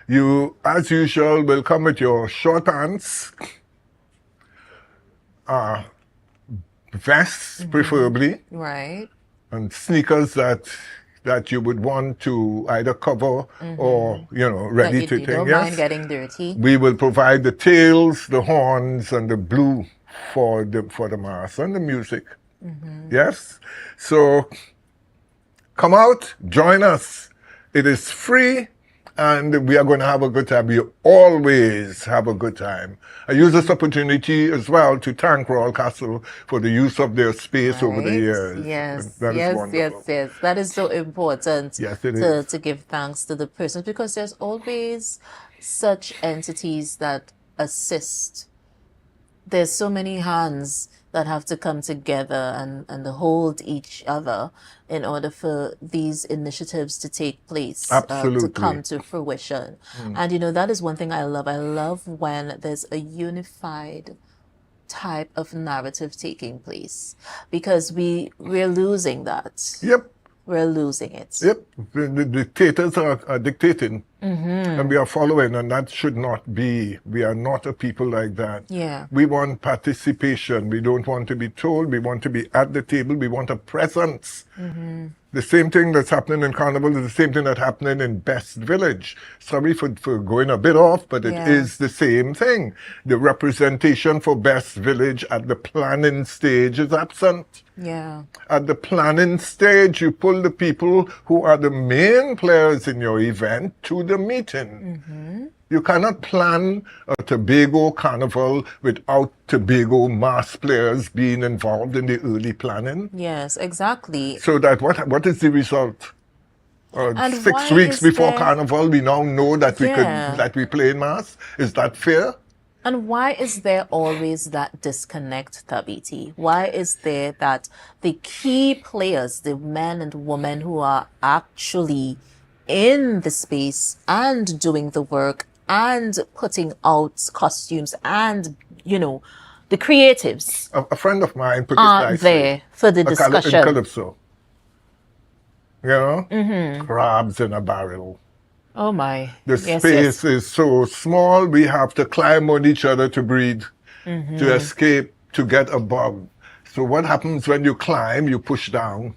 You, as usual, will come with your short pants, vests preferably, Right. and sneakers that you would want to either cover or, ready to You take. don't Yes. mind getting dirty. We will provide the tails, the horns, and the blue for the mass and the music. Yes? So come out, join us. It is free, and we are going to have a good time. We always have a good time. I use this opportunity as well to thank Royal Castle for the use of their space over the Right. years. Yes, That is yes, wonderful. yes. That is so important. Yes, it is. To give thanks to the person, because there's always such entities that assist. There's so many hands that have to come together and hold each other in order for these initiatives to take place, to Absolutely. come to fruition. And that is one thing I love. I love when there's a unified type of narrative taking place, because we're losing that. Yep. We're losing it. Yep, the dictators are dictating, and we are following, and that should not be. We are not a people like that. Yeah. We want participation. We don't want to be told. We want to be at the table. We want a presence. The same thing that's happening in Carnival is the same thing that's happening in Best Village. Sorry for going a bit off, but it is the same thing. The representation for Best Village at the planning stage is absent. Yeah. At the planning stage, you pull the people who are the main players in your event to the meeting. You cannot plan a Tobago carnival without Tobago mass players being involved in the early planning. Yes, exactly. So that what is the result? And 6 why weeks is before there- carnival, we now know that Yeah. that we play in mass. Is that fair? And why is there always that disconnect, Tabiti? Why is there that the key players, the men and women who are actually in the space and doing the work and putting out costumes and, the creatives A friend of mine put it aren't nicely. there for the In discussion? Calypso. Crabs in a barrel. Oh my. The Yes, space is so small, we have to climb on each other to breathe, to escape, to get above. So what happens when you climb, you push down.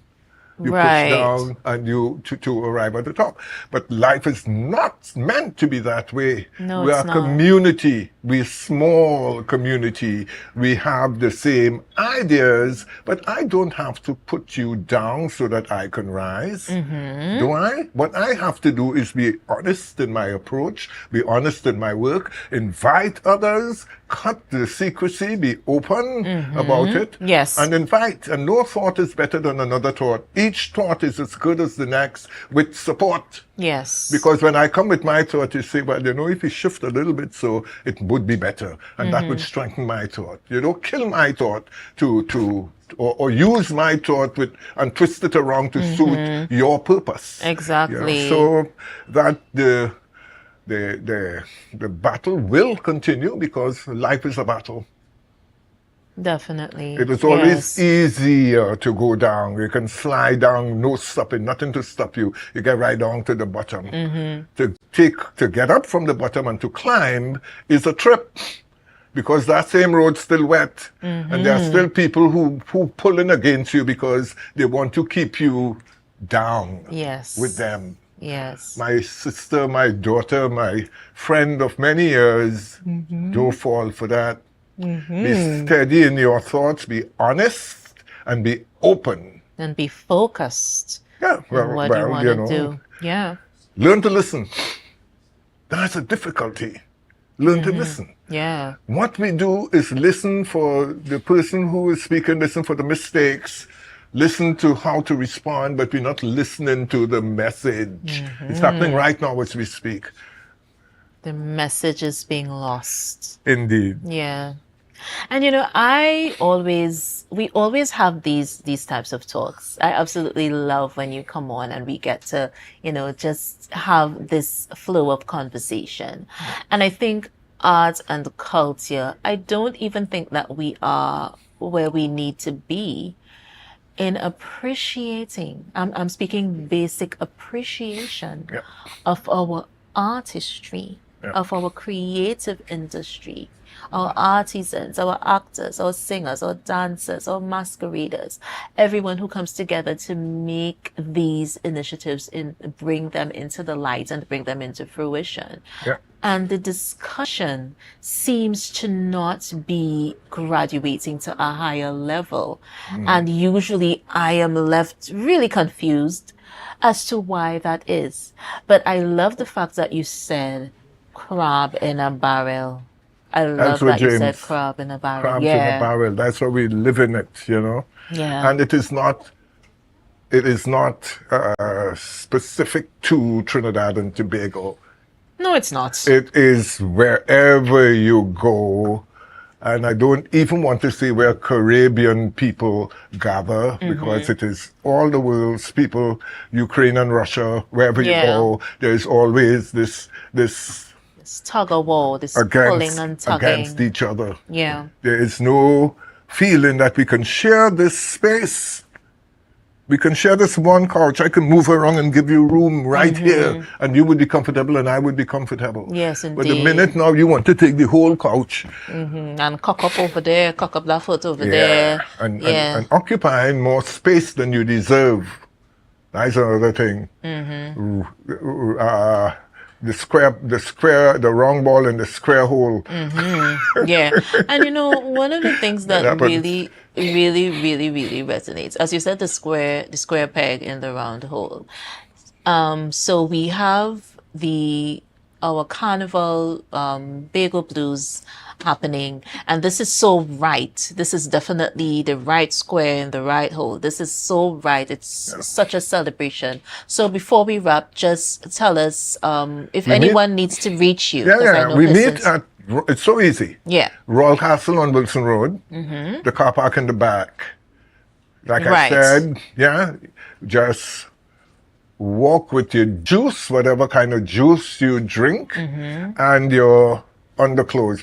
You Right. push down and you to arrive at the top. But life is not meant to be that way. No, we it's are not. community. We're small community. We have the same ideas, but I don't have to put you down so that I can rise. Do I? What I have to do is be honest in my approach, be honest in my work, invite others, cut the secrecy, be open about it. Yes. And invite. And no thought is better than another thought. Each thought is as good as the next with support. Yes. Because when I come with my thought, you say, well, if you shift a little bit, so it would be better. And that would strengthen my thought. Kill my thought or use my thought and twist it around to suit your purpose. Exactly. So that the battle will continue because life is a battle. Definitely. It is always Yes. easier to go down. You can slide down, no stopping, nothing to stop you. You get right down to the bottom. To get up from the bottom and to climb is a trip, because that same road's still wet, and there are still people who pull in against you because they want to keep you down Yes. with them. Yes. My sister, my daughter, my friend of many years, don't fall for that. Be steady in your thoughts, be honest, and be open. And be focused Yeah, on what you want to do. Yeah. Learn to listen. That's a difficulty. Learn to listen. Yeah. What we do is listen for the person who is speaking, listen for the mistakes, listen to how to respond, but we're not listening to the message. It's happening right now as we speak. The message is being lost. Indeed. Yeah. And we always have these types of talks. I absolutely love when you come on and we get to, just have this flow of conversation. And I think art and culture, I don't even think that we are where we need to be in appreciating. I'm speaking basic appreciation of our artistry, of our creative industry, our artisans, our actors, our singers, our dancers, our masqueraders, everyone who comes together to make these initiatives bring them into the light and bring them into fruition. Yeah. And the discussion seems to not be graduating to a higher level. And usually I am left really confused as to why that is. But I love the fact that you said crab in a barrel. I love that you said crab in a barrel. Crabs in a barrel. That's how we live in it, Yeah. And it is not specific to Trinidad and Tobago. No, it's not. It is wherever you go. And I don't even want to say where Caribbean people gather, because it is all the world's people, Ukraine and Russia, wherever you go, there's always this tug of war, this pulling and tugging against each other. Yeah. There is no feeling that we can share this space. We can share this one couch. I can move around and give you room right here, and you would be comfortable and I would be comfortable. Yes, indeed. But the minute now you want to take the whole couch and cock up over there, cock up that foot over there. And occupying more space than you deserve. That's another thing. The wrong ball in the square hole. Yeah. And one of the things that really resonates, as you said, the square peg in the round hole. So we have our carnival bagel blues happening, and this is so right. This is definitely the right square in the right hole. This is so right. It's such a celebration. So before we wrap, just tell us if anyone needs to reach you. We meet at, it's so easy. Yeah. Royal Castle on Wilson Road, the car park in the back. Like I said, just walk with your juice, whatever kind of juice you drink, and your underclothes.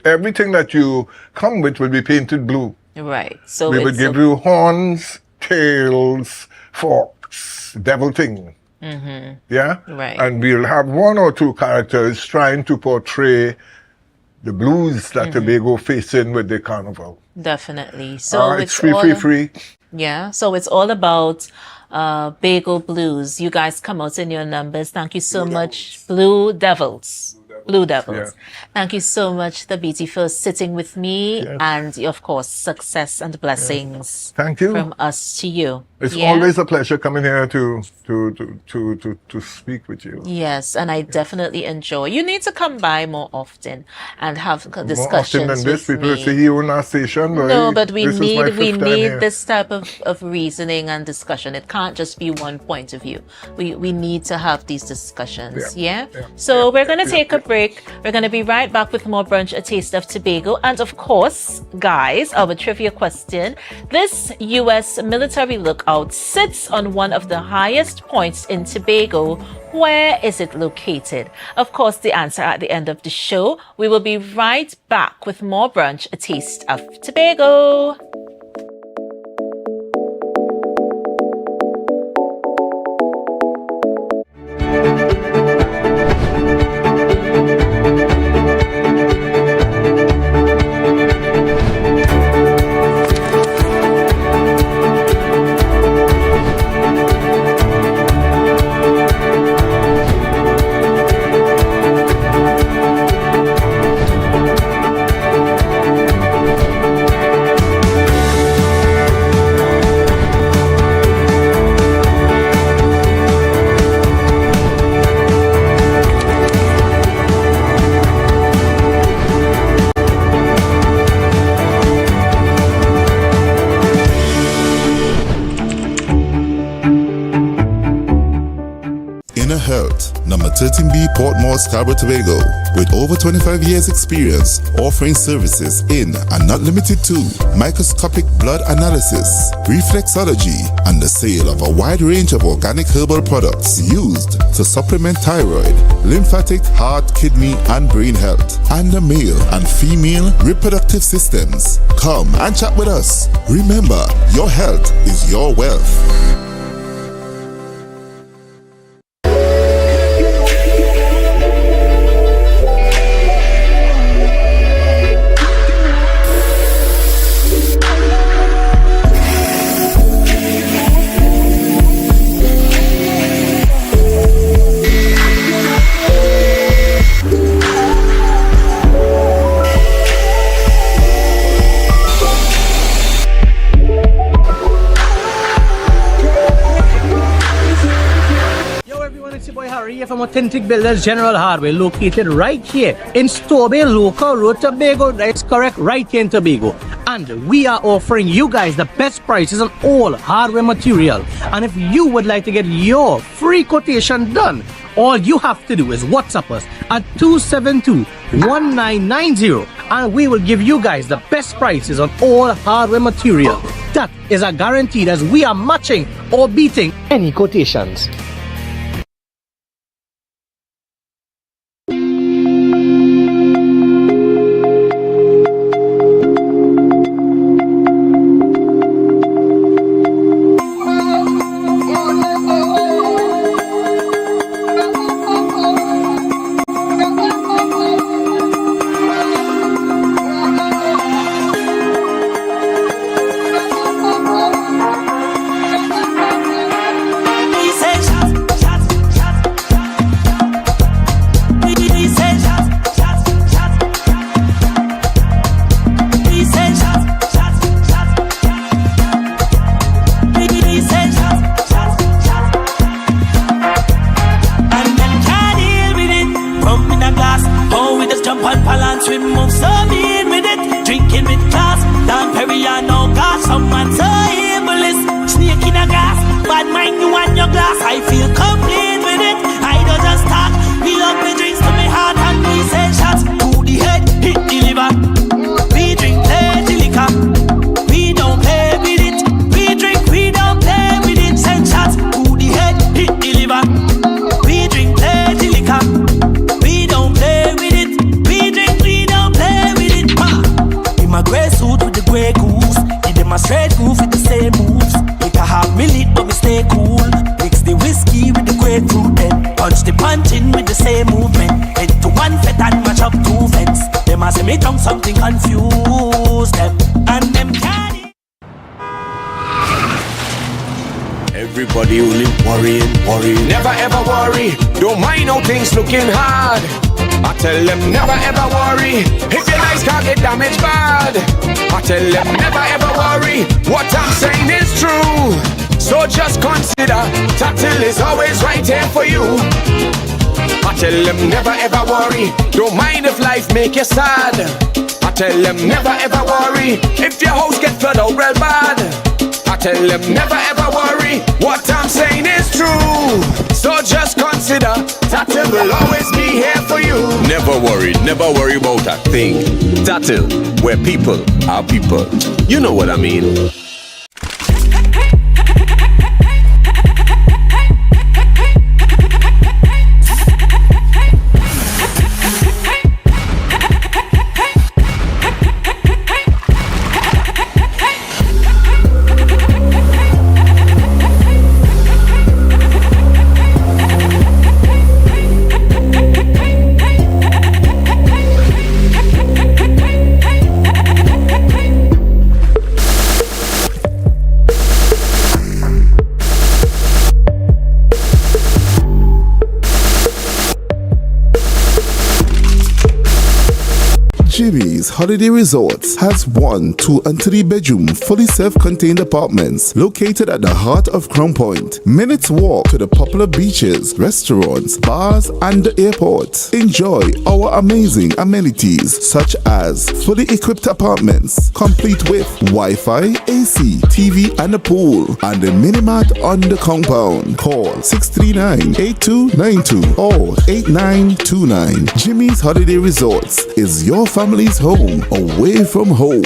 Everything that you come with will be painted blue. Right. So we would give you horns, tails, forks, devilting. Yeah? Right. And we'll have one or two characters trying to portray the blues that Tobago facing with the carnival. Definitely. So it's free. Yeah. So it's all about Bagel Blues. You guys come out in your numbers. Thank you so much. Blue Devils. Yeah. Thank you so much, Thabiti, for sitting with me, and of course, success and blessings. Thank you. From us to you. It's always a pleasure coming here to speak with you. Yes, and I definitely enjoy. You need to come by more often and have discussions more often than this. with People me. see you on our station. But we need this. this type of reasoning and discussion. It can't just be one point of view. We need to have these discussions. So we're going to take a break. We're going to be right back with more Brunch, a taste of Tobago. And of course, guys, our trivia question. This U.S. military lookout sits on one of the highest points in Tobago. Where is it located? Of course, the answer at the end of the show. We will be right back with more Brunch, a taste of Tobago. 13B Portmore, Scarborough, Tobago, with over 25 years experience offering services in and not limited to microscopic blood analysis, reflexology, and the sale of a wide range of organic herbal products used to supplement thyroid, lymphatic, heart, kidney, and brain health, and the male and female reproductive systems. Come and chat with us. Remember, your health is your wealth. From Authentic Builders General Hardware, located right here in Tobago, Local Road, Tobago. That's correct, right here in Tobago. And we are offering you guys the best prices on all hardware material. And if you would like to get your free quotation done, all you have to do is WhatsApp us at 272-1990 and we will give you guys the best prices on all hardware material. That is a guarantee, as we are matching or beating any quotations. Everybody only worrying. Never ever worry. Don't mind how things looking hard. I tell them never ever worry. If your life can't get damaged bad. I tell them never ever worry. What I'm saying is true. So just consider Tatil is always right here for you. I tell them never ever worry. Don't mind if life make you sad. I tell them never ever worry. If your house get flooded out real bad. I tell them never ever worry. What I'm saying is true. So just consider Tatil will always be here for you. Never worry about a thing. Tatil, where people are people. You know what I mean. Jimmy's Holiday Resorts has 1, 2, and 3 bedroom, fully self-contained apartments located at the heart of Crown Point. Minutes walk to the popular beaches, restaurants, bars, and the airport. Enjoy our amazing amenities such as fully equipped apartments, complete with Wi-Fi, AC, TV, and a pool, and a mini-mart on the compound. Call 639-8292 or 8929. Jimmy's Holiday Resorts is your family's home away from home.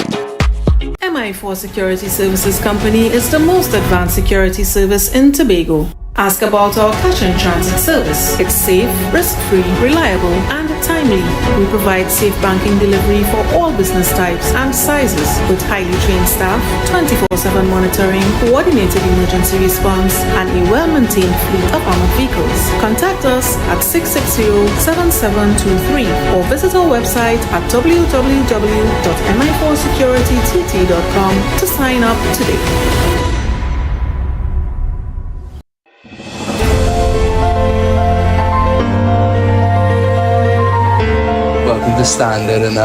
MI4 Security Services Company is the most advanced security service in Tobago. Ask about our cash and transit service. It's safe, risk-free, reliable, and timely. We provide safe banking delivery for all business types and sizes with highly trained staff, 24/7 monitoring, coordinated emergency response, and a well-maintained fleet of armored vehicles. Contact us at 660-7723 or visit our website at www.mi4securitytt.com to sign up today. The Standard, and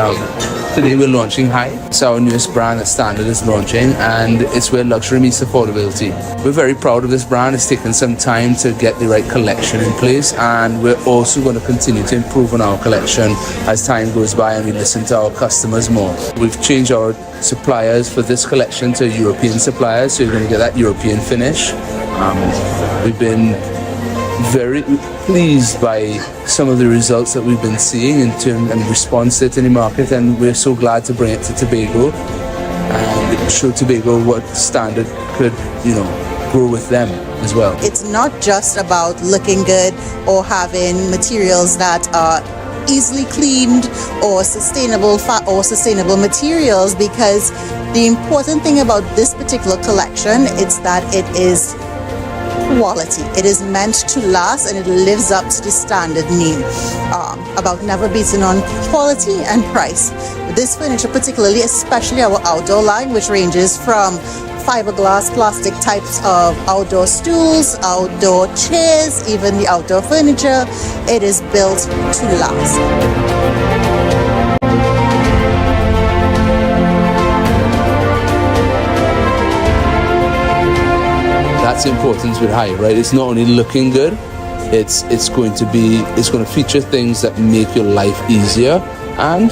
today we're launching High. It's our newest brand that Standard is launching, and it's where luxury meets affordability. We're very proud of this brand. It's taken some time to get the right collection in place, and we're also going to continue to improve on our collection as time goes by and we listen to our customers more. We've changed our suppliers for this collection to European suppliers, so you're going to get that European finish. We've been very pleased by some of the results that we've been seeing in terms and response to it in the market, and we're so glad to bring it to Tobago and show Tobago what Standard could, grow with them as well. It's not just about looking good or having materials that are easily cleaned or sustainable materials, because the important thing about this particular collection is that it is quality. It is meant to last, and it lives up to the Standard name about never beating on quality and price. This furniture particularly, especially our outdoor line, which ranges from fiberglass, plastic types of outdoor stools, outdoor chairs, even the outdoor furniture, it is built to last. That's important with High, right? It's not only looking good, it's going to feature things that make your life easier, and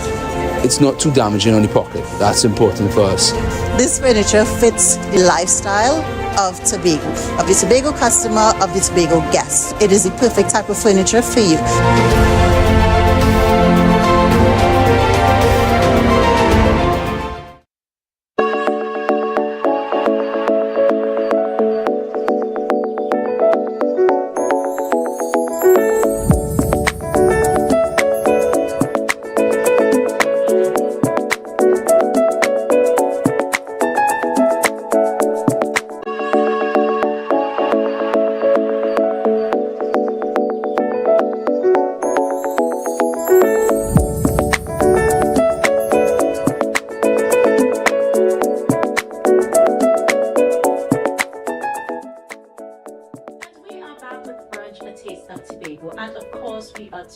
it's not too damaging on the pocket. That's important for us. This furniture fits the lifestyle of Tobago, of the Tobago customer, of the Tobago guest. It is the perfect type of furniture for you.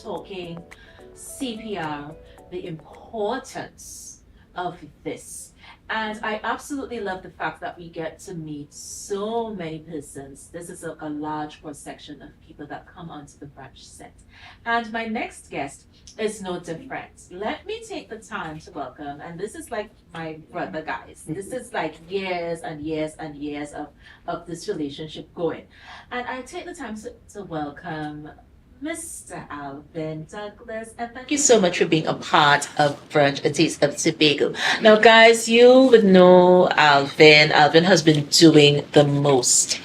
Talking CPR, the importance of this. And I absolutely love the fact that we get to meet so many persons. This is a large cross-section of people that come onto the Brunch set. And my next guest is no different. Let me take the time to welcome, and this is like my brother, guys. This is like years and years and years of this relationship going. And I take the time to welcome Mr. Alvin Douglas, and thank you so much for being a part of Brunch, a Taste of Tobago. Now, guys, you would know Alvin. Alvin has been doing the most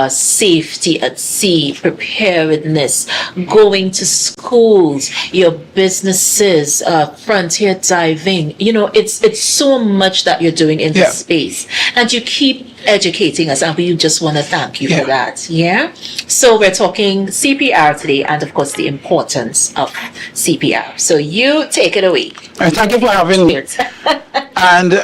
safety at sea, preparedness, going to schools, your businesses, frontier diving. It's so much that you're doing in this space, and you keep educating us, and we just want to thank you for that. So we're talking CPR today, and of course the importance of CPR. So you take it away. Thank you for having me, and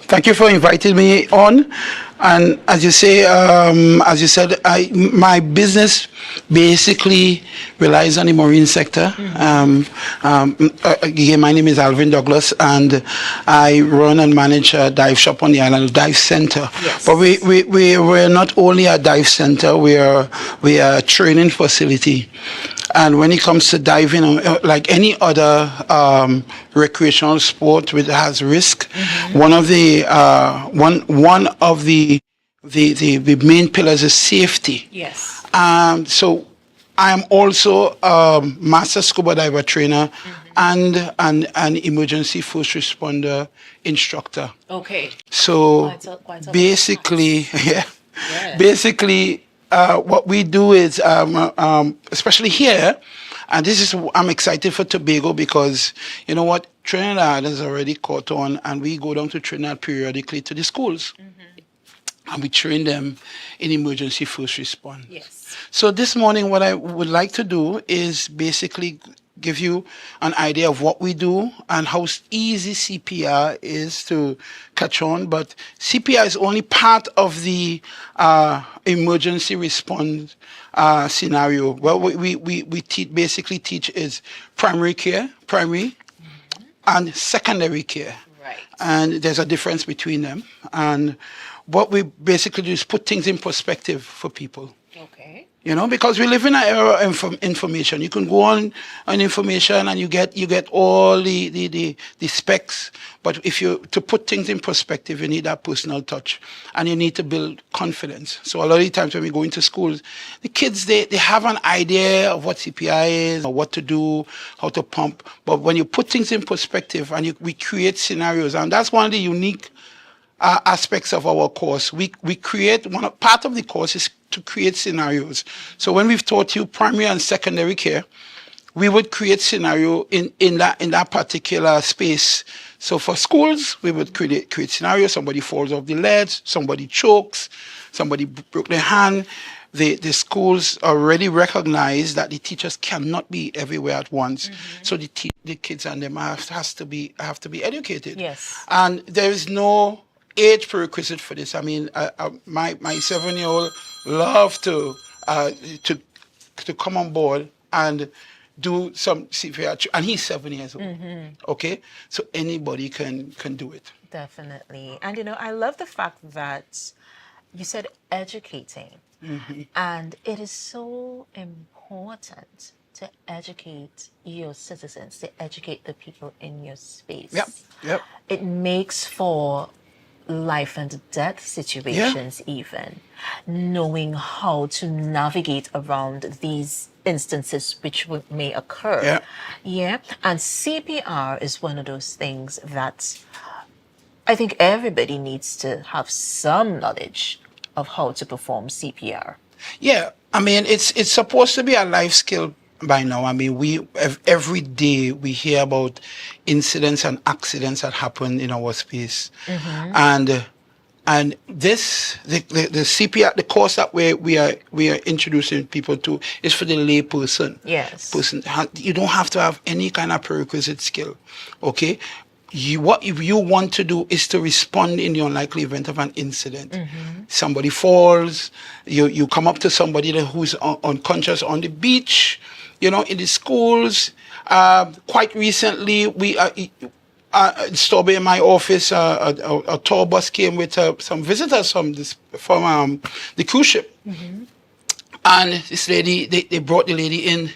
thank you for inviting me on. And as you say, as you said, my business basically relies on the marine sector. Again, my name is Alvin Douglas, and I run and manage a dive shop on the island, a dive center. Yes. But we're not only a dive center, we are a training facility. And when it comes to diving, like any other recreational sport which has risk, one of the main pillars is safety. Yes. So I am also a master scuba diver trainer and an emergency first responder instructor. Okay. So quite a basically, basically, what we do is, especially here, and this is, I'm excited for Tobago because, you know what, Trinidad has already caught on, and we go down to Trinidad periodically to the schools. And we train them in emergency first response. Yes. So this morning, what I would like to do is basically give you an idea of what we do and how easy CPR is to catch on. But CPR is only part of the emergency response scenario. Well, we basically teach is primary and secondary care. Right. And there's a difference between them. And what we basically do is put things in perspective for people. Okay. You know, because we live in an era of information. You can go on information and you get all the specs. But to put things in perspective, you need that personal touch, and you need to build confidence. So a lot of the times when we go into schools, the kids they have an idea of what CPI is, or what to do, how to pump. But when you put things in perspective and we create scenarios, and that's one of the unique aspects of our course. We create part of the course is to create scenarios. So when we've taught you primary and secondary care, we would create scenario in that particular space. So for schools, we would create scenarios. Somebody falls off the ledge, somebody chokes, somebody broke their hand. The schools already recognize that the teachers cannot be everywhere at once. So the kids and them have to be educated. Yes. And there is no age prerequisite for this. I mean, my 7-year-old love to come on board and do some CPR, and he's 7 years old. Okay, so anybody can do it. Definitely. And you know, I love the fact that you said educating, and it is so important to educate your citizens, to educate the people in your space. Yep. It makes for life and death situations, even knowing how to navigate around these instances which may occur. And CPR is one of those things that I think everybody needs to have some knowledge of how to perform CPR. I mean, it's supposed to be a life skill by now. I mean, every day we hear about incidents and accidents that happen in our space, and this the CPR, the course that we are introducing people to is for the lay person. Yes. You don't have to have any kind of prerequisite skill. Okay. What you want to do is to respond in the unlikely event of an incident. Somebody falls, you come up to somebody who's unconscious on the beach, you know, in the schools. Quite recently, we Strawberry in my office, a tour bus came with some visitors from the cruise ship, and this lady, they brought the lady in.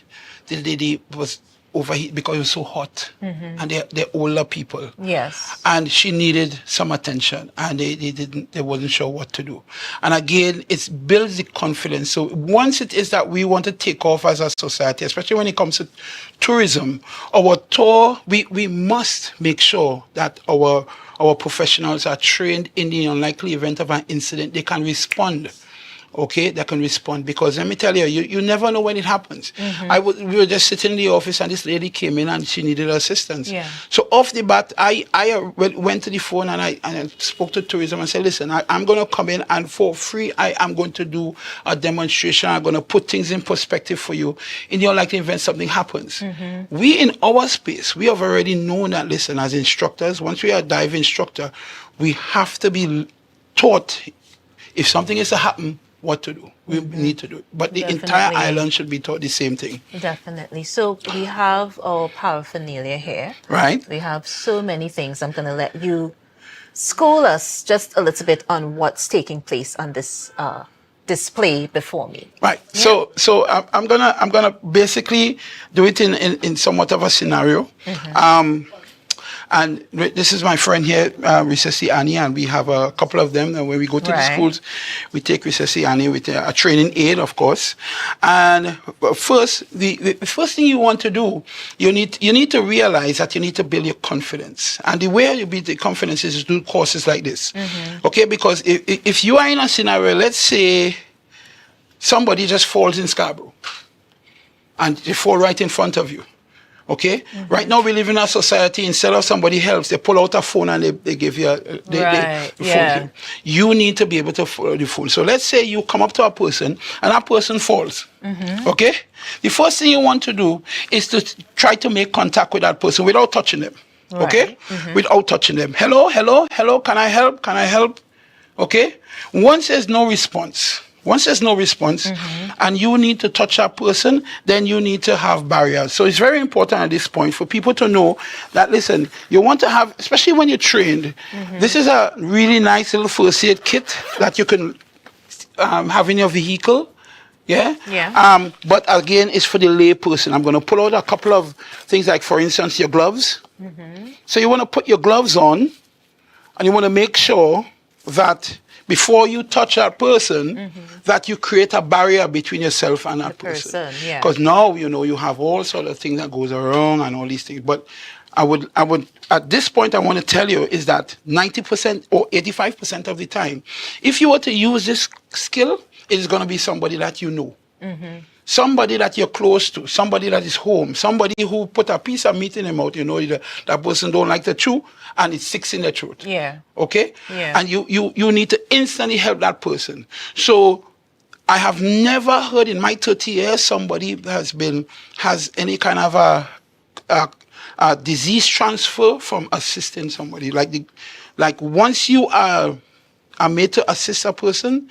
The lady was overheat because it was so hot, and they're older people. Yes. And she needed some attention, and they wasn't sure what to do. And again, it builds the confidence. So once it is that we want to take off as a society, especially when it comes to tourism, our tour, we must make sure that our professionals are trained in the unlikely event of an incident. They can respond. Okay, that can respond, because let me tell you, you never know when it happens. We were just sitting in the office and this lady came in and she needed assistance. So off the bat, I went to the phone and I spoke to tourism and said, listen, I'm going to come in and for free, I am going to do a demonstration. I'm going to put things in perspective for you in the unlikely event something happens. We in our space, we have already known that, listen, as instructors, once we are a dive instructor, we have to be taught if something is to happen, what to do. We need to do it. But the entire Definitely. island should be taught the same thing. Definitely. So we have our paraphernalia here. Right. We have so many things. I'm going to let you school us just a little bit on what's taking place on this display before me. Right. Yeah. So I'm gonna basically do it in somewhat of a scenario. And this is my friend here, Recessi Annie, and we have a couple of them. And when we go to the schools, we take Recessi Annie with a training aid, of course. And first, the first thing you want to do, you need to realize that you need to build your confidence. And the way you build the confidence is to do courses like this. Okay, because if you are in a scenario, let's say somebody just falls in Scarborough, and they fall right in front of you. Okay? Right now we live in a society, instead of somebody helps, they pull out a phone and they give you they phone you. You need to be able to follow the phone. So let's say you come up to a person and that person falls. Okay? The first thing you want to do is to try to make contact with that person without touching them. Okay? Without touching them. Hello, hello, hello, can I help? Can I help? Okay? Once there's no response, and you need to touch that person, then you need to have barriers. So it's very important at this point for people to know that, listen, you want to have, especially when you're trained, this is a really nice little first aid kit that you can have in your vehicle. Yeah. But again, it's for the lay person. I'm going to pull out a couple of things, like, for instance, your gloves. So you want to put your gloves on, and you want to make sure that before you touch that person, that you create a barrier between yourself and that person. Because now, you have all sort of things that goes wrong and all these things. But I would, at this point, I want to tell you is that 90% or 85% of the time, if you were to use this skill, it is going to be somebody that you know. Somebody that you're close to, somebody that is home, somebody who put a piece of meat in their mouth, that person don't like to chew, and it sticks in their throat. Okay? And you need to instantly help that person. So I have never heard in my 30 years somebody has any kind of a disease transfer from assisting somebody. Like once you are made to assist a person,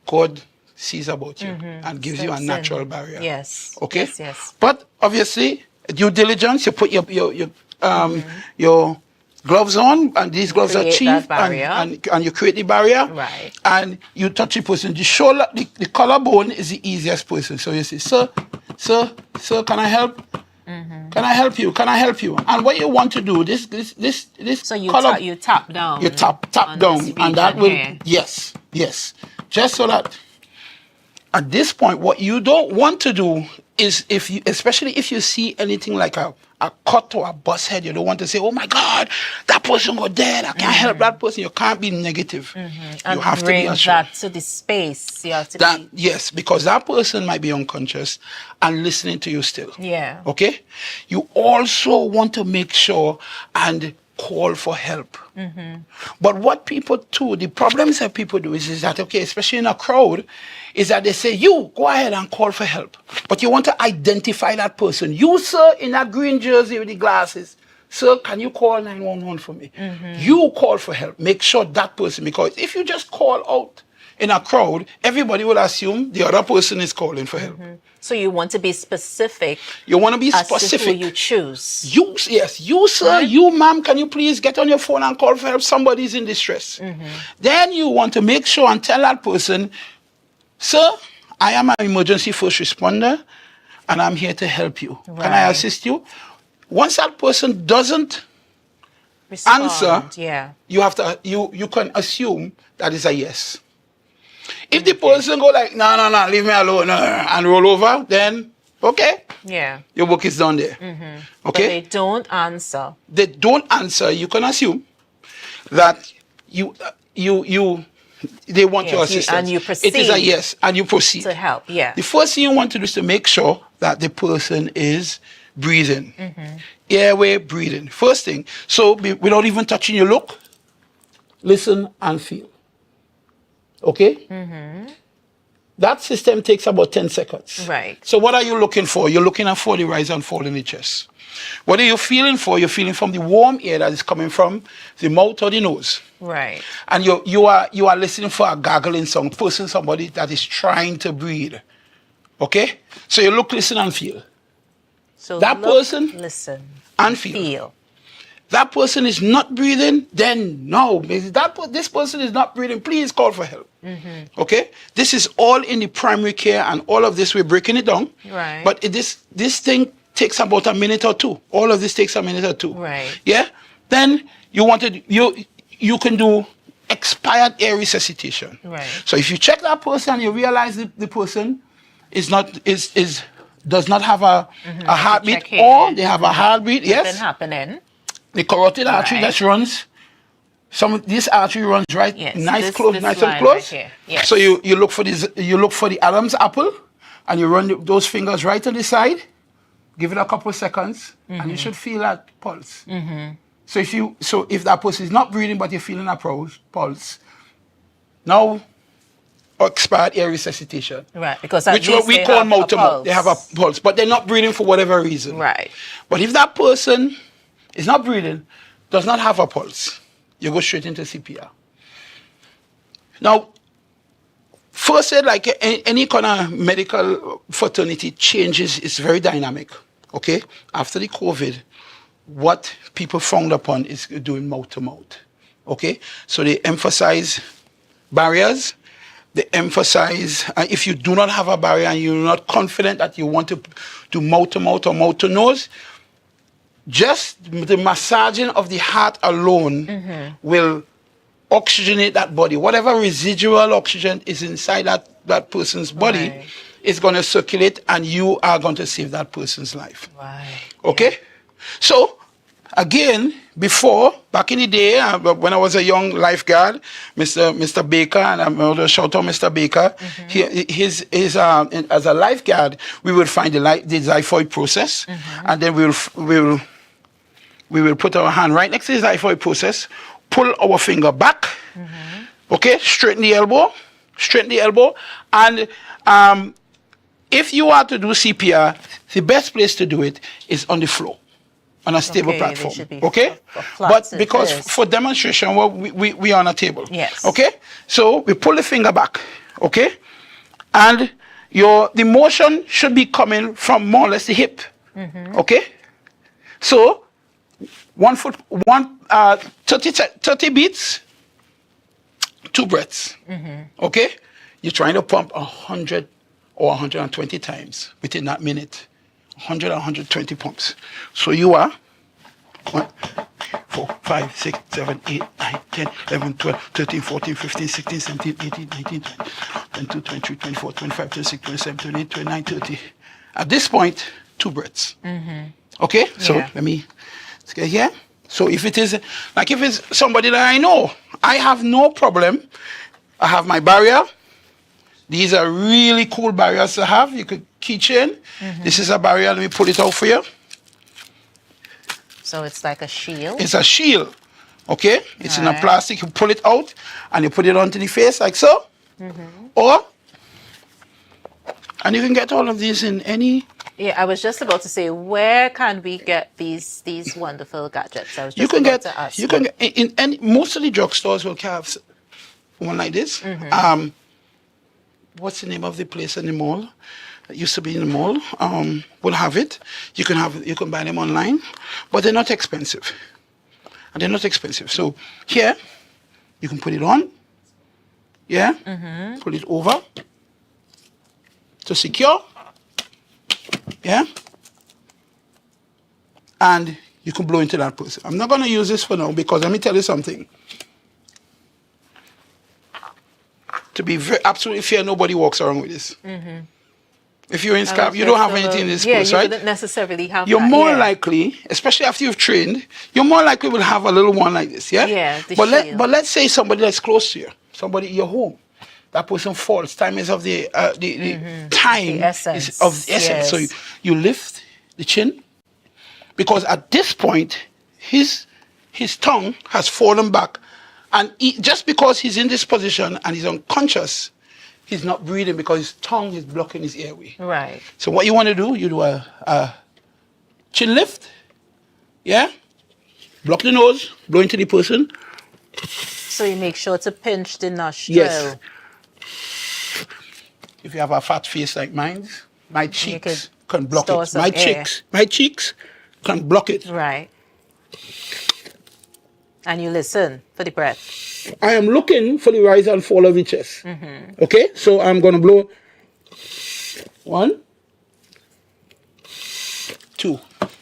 God sees about you and gives you a natural barrier. Okay. But obviously, due diligence. You put your gloves on, and these gloves are cheap, and you create the barrier. And you touch the person. The shoulder, the collarbone is the easiest person. So you say, sir, can I help? Can I help you? Can I help you? And what you want to do, this. So you tap down. You tap down, and that will yes, just so that. At this point, what you don't want to do is, especially if you see anything like a cut or a bust head, you don't want to say, oh my God, that person got dead, I can't help that person. You can't be negative. You have to be assured. That to the space. You have to Yes, because that person might be unconscious and listening to you still. Okay? You also want to make sure and call for help. But what people do, the problems that people do is that, okay, especially in a crowd, is that they say, you go ahead and call for help. But you want to identify that person. You, sir, in that green jersey with the glasses, sir, can you call 911 for me? You call for help. Make sure that person, because if you just call out in a crowd, everybody will assume the other person is calling for help. So you want to be specific. You want to be specific. As to who you choose. You, sir, you, ma'am, can you please get on your phone and call for help? Somebody's in distress. Then you want to make sure and tell that person, sir, I am an emergency first responder, and I'm here to help you. Can I assist you? Once that person doesn't answer, you have to. You can assume that is a yes. If the person go like, no, leave me alone, and roll over, then okay, your work is done there. Okay, but they don't answer. They don't answer. You can assume that they want your assistance, and you proceed. It is a yes, and you proceed to help. The first thing you want to do is to make sure that the person is breathing, airway breathing. First thing. So without even touching your look, listen and feel. Okay? That system takes about 10 seconds. Right. So what are you looking for? You're looking for the rise and fall in the chest. What are you feeling for? You're feeling from the warm air that is coming from the mouth or the nose. Right. And you are listening for a gargling sound, somebody that is trying to breathe. Okay? So you look, listen, and feel. So that look, person, listen, and feel. That person is not breathing, then no. This person is not breathing, please call for help. Mm-hmm. Okay? This is all in the primary care, and all of this, we're breaking it down. Right. But this thing takes about a minute or two. All of this takes a minute or two. Right. Yeah? Then you can do expired air resuscitation. Right. So if you check that person and you realize the person does not have a heartbeat, or they have a heartbeat, yes. Nothing happening. The carotid artery that runs, this artery runs right, nice and close. Right, yes. So you look for this, you look for the Adam's apple, and you run those fingers right on the side. Give it a couple of seconds, and you should feel that pulse. Mm-hmm. So if that person is not breathing but you're feeling a pulse, now expired air resuscitation. Right, because which what we call mouth-to-mouth. They have a pulse, but they're not breathing for whatever reason. Right. But if that person is not breathing, does not have a pulse, you go straight into CPR. Now, first aid, like any kind of medical fraternity, changes is very dynamic. Okay? After the COVID, what people frowned upon is doing mouth-to-mouth. Okay? So they emphasize barriers. They emphasize, if you do not have a barrier and you're not confident that you want to do mouth-to-mouth or mouth-to-nose, just the massaging of the heart alone will oxygenate that body. Whatever residual oxygen is inside that person's body is going to circulate, and you are going to save that person's life. Right. Okay? Yeah. So, again, back in the day, when I was a young lifeguard, Mr. Baker, and I'm going to shout out Mr. Baker, as a lifeguard, we would find the xiphoid process, and then we will put our hand right next to the xiphoid process, pull our finger back, okay, straighten the elbow, and if you are to do CPR, the best place to do it is on the floor, on a stable platform, okay? But because for demonstration, we are on a table, yes. Okay? So we pull the finger back, okay? And the motion should be coming from more or less the hip, okay? So 30 beats, 2 breaths, okay? You're trying to pump 100 or 120 times within that minute. 100 or 120 pumps. So you are 1, 4, 5, 6, 7, 8, 9, 10, 11, 12, 13, 14, 15, 16, 17, 18, 19, 20, 22, 23, 24, 25, 26, 27, 28, 29, 30. At this point, 2 breaths. Okay? So let me get here. So if it's somebody that I know, I have no problem. I have my barrier. These are really cool barriers to have. You could keychain. This is a barrier. Let me pull it out for you. So it's like a shield? It's a shield. Okay? It's in a plastic. You pull it out and you put it onto the face like so. And you can get all of these in any... Yeah, I was just about to say, where can we get these wonderful gadgets? I was just about to ask. You can get in any, most of the drugstores will have one like this. What's the name of the place in the mall? It used to be in the mall. Will have it. You can buy them online, but they're not expensive. And they're not expensive. So here, you can put it on. Yeah. Put it over to secure. Yeah. And you can blow into that person. I'm not going to use this for now because let me tell you something. To be absolutely fair, nobody walks around with this. If you're in SCAP, you don't have anything in this place, right? You wouldn't necessarily have You're more likely, especially after you've trained, you're more likely will have a little one like this, yeah? Yeah, but let's say somebody that's close to you, somebody in your home, that person falls. Time is of the time the essence. Is of the essence. Yes. So you lift the chin, because at this point, his tongue has fallen back. And just because he's in this position and he's unconscious, he's not breathing because his tongue is blocking his airway. Right. So what you want to do, you do a chin lift, yeah? Block the nose, blow into the person. So you make sure to pinch the nostril. Yes. If you have a fat face like mine, my cheeks can block it. My cheeks can block it. Right. And you listen for the breath. I am looking for the rise and fall of the chest. Okay, so I'm going to blow 1, 2.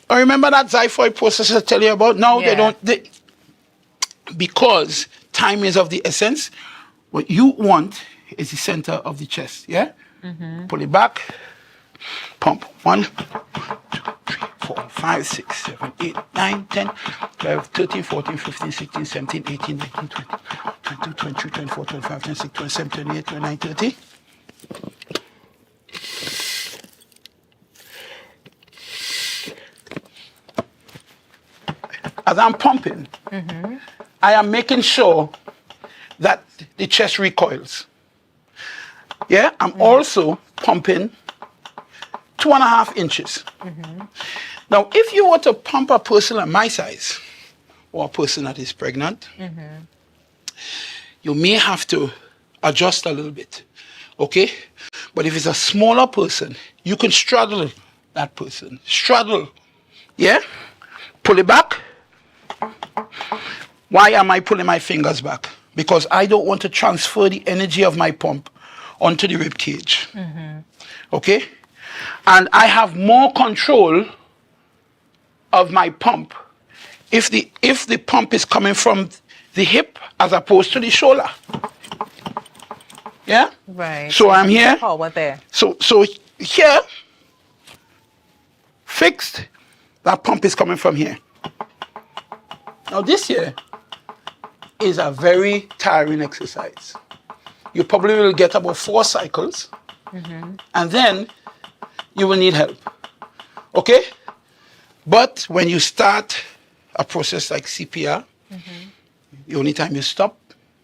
I remember that xiphoid process I tell you about. Now because time is of the essence, what you want is the center of the chest, yeah? Pull it back, pump. 1, 2, 3, 4, 5, 6, 7, 8, 9, 10, 12, 13, 14, 15, 16, 17, 18, 19, 20, 22, 23, 24, 25, 26, 27, 28, 29, 30. As I'm pumping, I am making sure that the chest recoils. Yeah, I'm also pumping 2.5 inches. Now, if you were to pump a person of my size, or a person that is pregnant, you may have to adjust a little bit, okay? But if it's a smaller person, you can straddle that person. Straddle, yeah? Pull it back. Why am I pulling my fingers back? Because I don't want to transfer the energy of my pump onto the rib cage. Okay? And I have more control of my pump if the pump is coming from the hip as opposed to the shoulder. Yeah? Right. So I'm here. Power there. So here, fixed, that pump is coming from here. Now this here is a very tiring exercise. You probably will get about 4 cycles, and then you will need help. Okay? But when you start a process like CPR, the only time you stop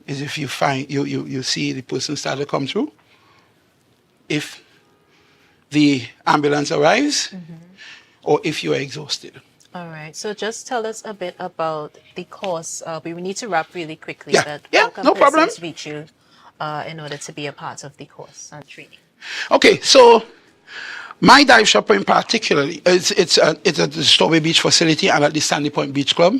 is if you find you see the person start to come through. If the ambulance arrives, or if you are exhausted. All right. So just tell us a bit about the course. We need to wrap really quickly. Yeah, But yeah, how can no problem. persons reach you in order to be a part of the course and training? Okay, so my dive shop in particular, it's at the Tobago Beach facility and at the Sandy Point Beach Club.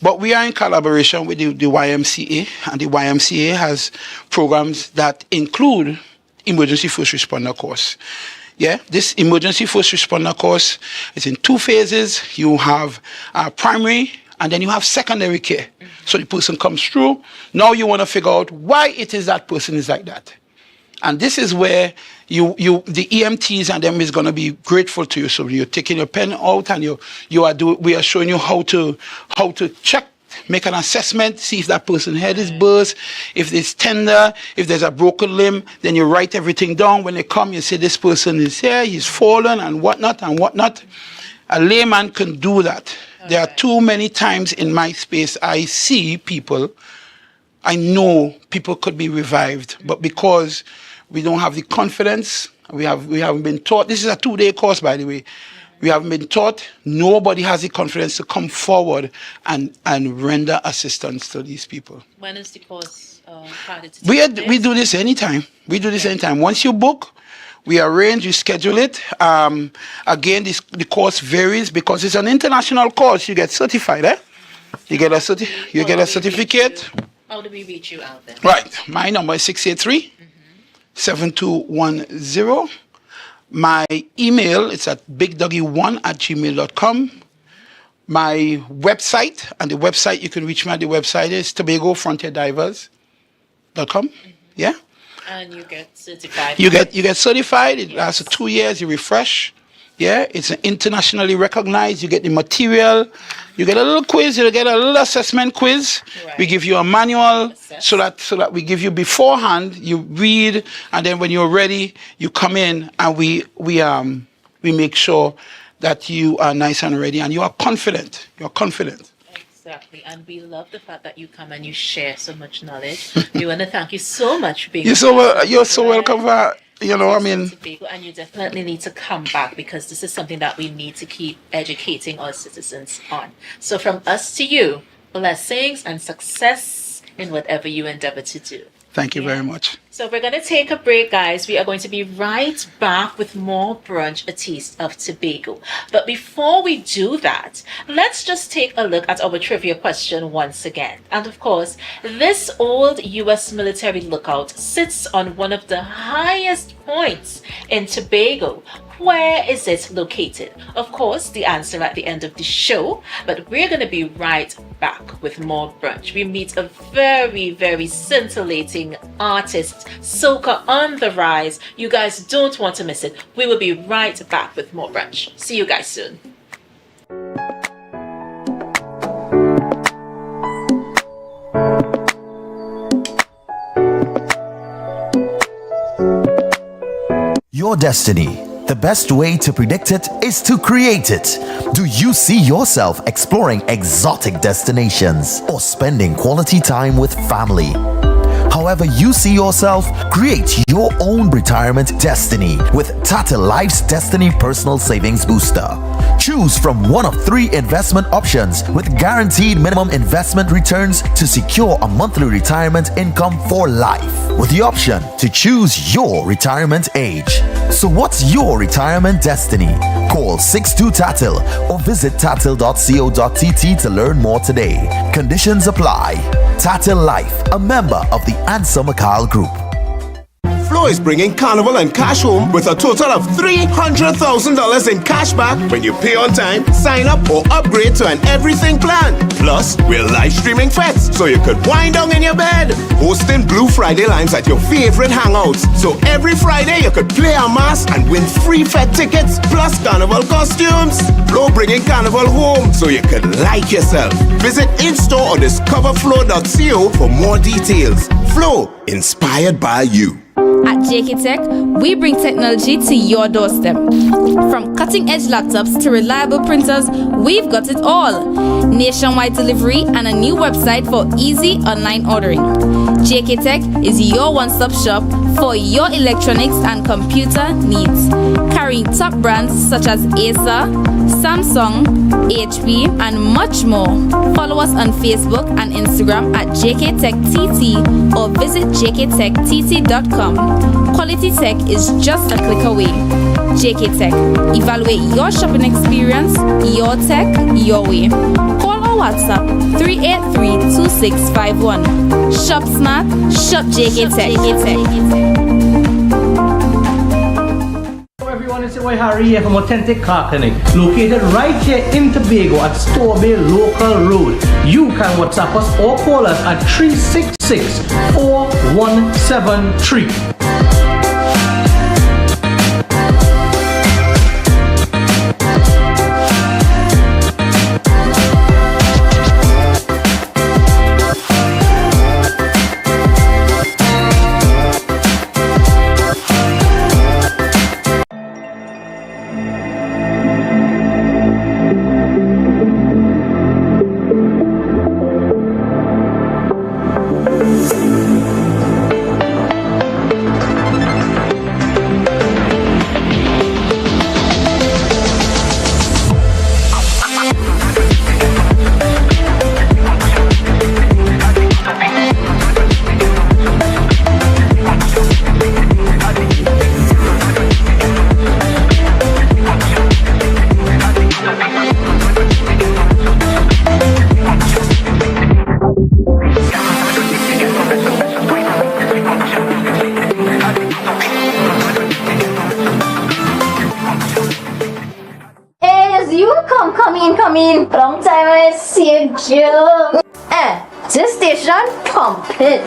But we are in collaboration with the YMCA, and the YMCA has programs that include emergency first responder course. Yeah, this emergency first responder course is in 2 phases. You have primary, and then you have secondary care. So the person comes through. Now you want to figure out why it is that person is like that. And this is where the EMTs and them is going to be grateful to you. So you're taking your pen out, and we are showing you how to check, make an assessment, see if that person's head is burst, if it's tender, if there's a broken limb. Then you write everything down. When they come, you say this person is here, he's fallen, and whatnot and whatnot. A layman can do that. There are too many times in my space I see people. I know people could be revived, but because we don't have the confidence, we haven't been taught. This is a 2-day course, by the way. We haven't been taught. Nobody has the confidence to come forward and render assistance to these people. When is the course started? We do this anytime. We do this anytime. Once you book, we arrange, you schedule it. Again, the course varies because it's an international course. You get certified, eh? You get a certificate. How do we reach you out there? Right. My number is 683-7210. My email is at bigdoggy1@gmail.com. My website, and the website, you can reach me at the website, is TobagoFrontierDivers.com. Yeah? And you get certified. You get certified. It lasts 2 years. You refresh. Yeah, it's internationally recognized. You get the material. You get a little quiz. You get a little assessment quiz. Right. We give you a manual so that we give you beforehand. You read, and then when you're ready, you come in, and we make sure that you are nice and ready, and you are confident. You're confident. Exactly, and we love the fact that you come and you share so much knowledge. We want to thank you so much for being You're so welcome. Tobago, and you definitely need to come back because this is something that we need to keep educating our citizens on. So from us to you, blessings and success in whatever you endeavor to do. Thank you very much. So we're going to take a break, guys. We are going to be right back with more Brunch, a taste of Tobago. But before we do that, let's just take a look at our trivia question once again. And of course, this old U.S. military lookout sits on one of the highest points in Tobago. Where is it located? Of course, the answer at the end of the show, but we're going to be right back with more Brunch. We meet a very, very scintillating artist, soca on the rise. You guys don't want to miss it. We will be right back with more Brunch. See you guys soon. Your destiny. The best way to predict it is to create it. Do you see yourself exploring exotic destinations or spending quality time with family? However you see yourself, create your own retirement destiny with Tata Life's Destiny Personal Savings Booster. Choose from one of 3 investment options with guaranteed minimum investment returns to secure a monthly retirement income for life, with the option to choose your retirement age. So what's your retirement destiny? Call 62TATIL or visit tatil.co.tt to learn more today. Conditions apply. Tatil Life, a member of the Ansa Makal Group. Flo is bringing Carnival and cash home with a total of $300,000 in cash back when you pay on time, sign up or upgrade to an everything plan. Plus, we're live streaming fets so you could wind down in your bed. Hosting Blue Friday Limes at your favorite hangouts. So every Friday you could play a mass and win free fet tickets plus Carnival costumes. Flo bringing Carnival home so you could like yourself. Visit in-store or discoverflo.co for more details. Flo, inspired by you. At JK Tech, we bring technology to your doorstep. From cutting-edge laptops to reliable printers, we've got it all. Nationwide delivery and a new website for easy online ordering. JK Tech is your one-stop shop for your electronics and computer needs. Carrying top brands such as Acer, Samsung, HP, and much more. Follow us on Facebook and Instagram at JKTechTT or visit jktechtt.com. Quality tech is just a click away. JK Tech. Evaluate your shopping experience, your tech, your way. Call or WhatsApp 383-2651. Shop smart, shop JK Tech. Everyone, it's your Harry here from Authentic Car Clinic, located right here in Tobago at Torbay Local Road. You can WhatsApp us or call us at 366-4173. Come in. Long time I see you. This station complete.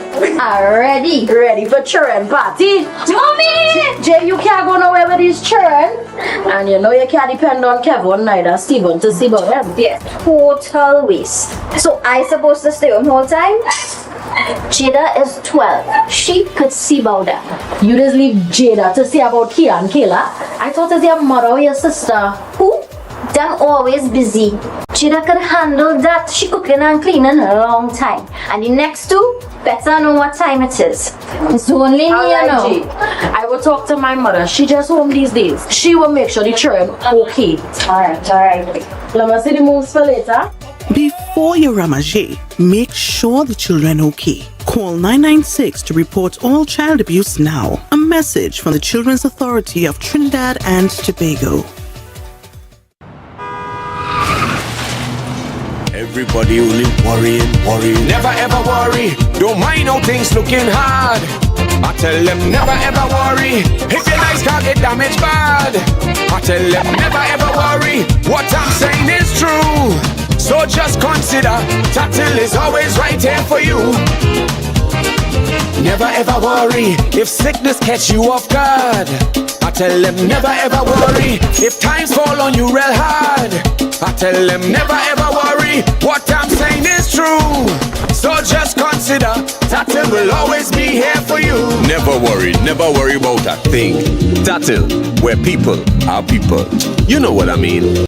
Ready for children party. Mommy! Jay, you can't go nowhere with these children. And you know you can't depend on Kevin neither Stephen to see about them. Yeah, total waste. So I supposed to stay home whole time? Jada is 12. She could see about that. You just leave Jada to see about Kia and Kayla. I thought it's your mother or your sister. Who? Them always busy. Chida could handle that. She cooking and cleaning a long time. And the next two, better know what time it is. It's only me, you know. I will talk to my mother. She just home these days. She will make sure the children okay. Alright. Let me see the moves for later. Before your ramage, make sure the children okay. Call 996 to report all child abuse now. A message from the Children's Authority of Trinidad and Tobago. Everybody only worrying. Never ever worry. Don't mind how things looking hard. I tell them never ever worry. If your nice can't get damaged bad. I tell them never ever worry. What I'm saying is true. So just consider Tatil is always right here for you. Never ever worry if sickness catch you off guard. I tell them never ever worry if times fall on you real hard. I tell them never ever worry. What I'm saying is true. So just consider Tatil will always be here for you. Never worry about a thing. Tatil, where people are people. You know what I mean.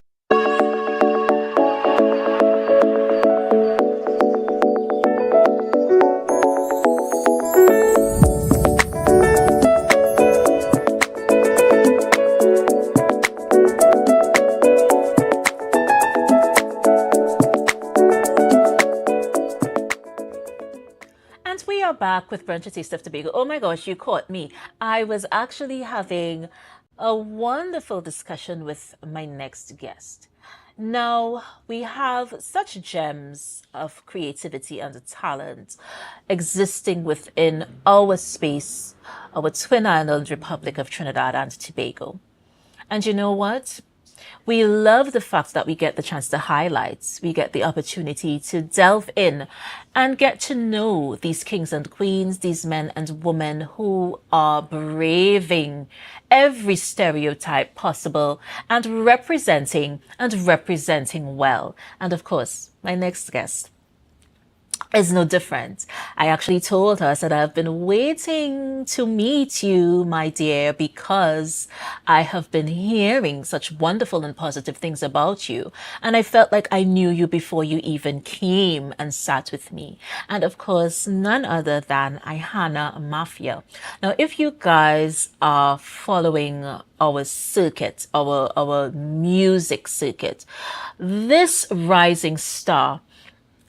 Back with Brunch Taste of Tobago. Oh my gosh, you caught me. I was actually having a wonderful discussion with my next guest. Now, we have such gems of creativity and talent existing within our space, our twin island Republic of Trinidad and Tobago. And you know what? We love the fact that we get the chance to highlight, we get the opportunity to delve in and get to know these kings and queens, these men and women who are braving every stereotype possible and representing well. And of course, my next guest is no different. I actually told her, I said, I've been waiting to meet you, my dear, because I have been hearing such wonderful and positive things about you. And I felt like I knew you before you even came and sat with me. And of course, none other than Ihana Mafia. Now, if you guys are following our circuit, our music circuit, this rising star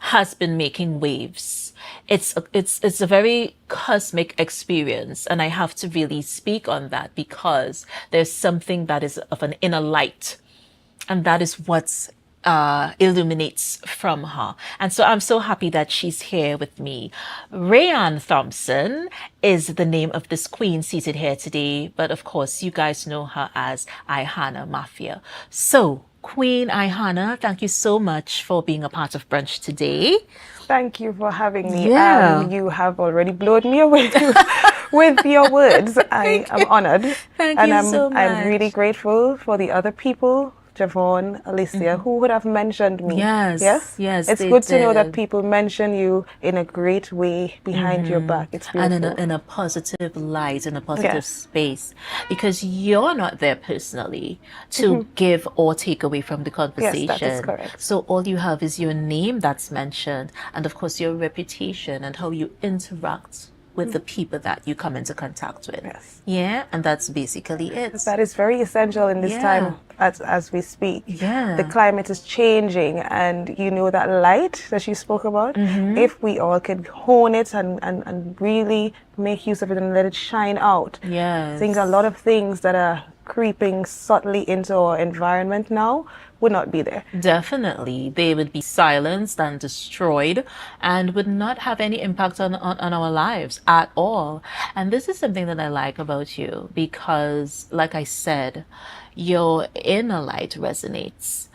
has been making waves. It's a very cosmic experience, and I have to really speak on that because there's something that is of an inner light, and that is what illuminates from her. And so I'm so happy that she's here with me. Rayanne Thompson is the name of this queen seated here today, but of course you guys know her as Ihana Mafia. So Queen Ihana, thank you so much for being a part of Brunch today. Thank you for having me. Yeah. You have already blown me away with your words. I am honored. Thank and you I'm, so much. I'm really grateful for the other people, Javon, Alicia, who would have mentioned me. Yes. It's good to know that people mention you in a great way behind your back. It's beautiful. And in a positive light, in a positive space, because you're not there personally to give or take away from the conversation. Yes, that is correct. So all you have is your name that's mentioned, and of course your reputation and how you interact with the people that you come into contact with. Yes. Yeah, and that's basically it. That is very essential in this time as we speak. Yeah. The climate is changing, and you know that light that you spoke about, if we all could hone it and really make use of it and let it shine out. Yes. A lot of things that are creeping subtly into our environment now would not be there. Definitely. They would be silenced and destroyed and would not have any impact on our lives at all. And this is something that I like about you because, like I said, your inner light resonates.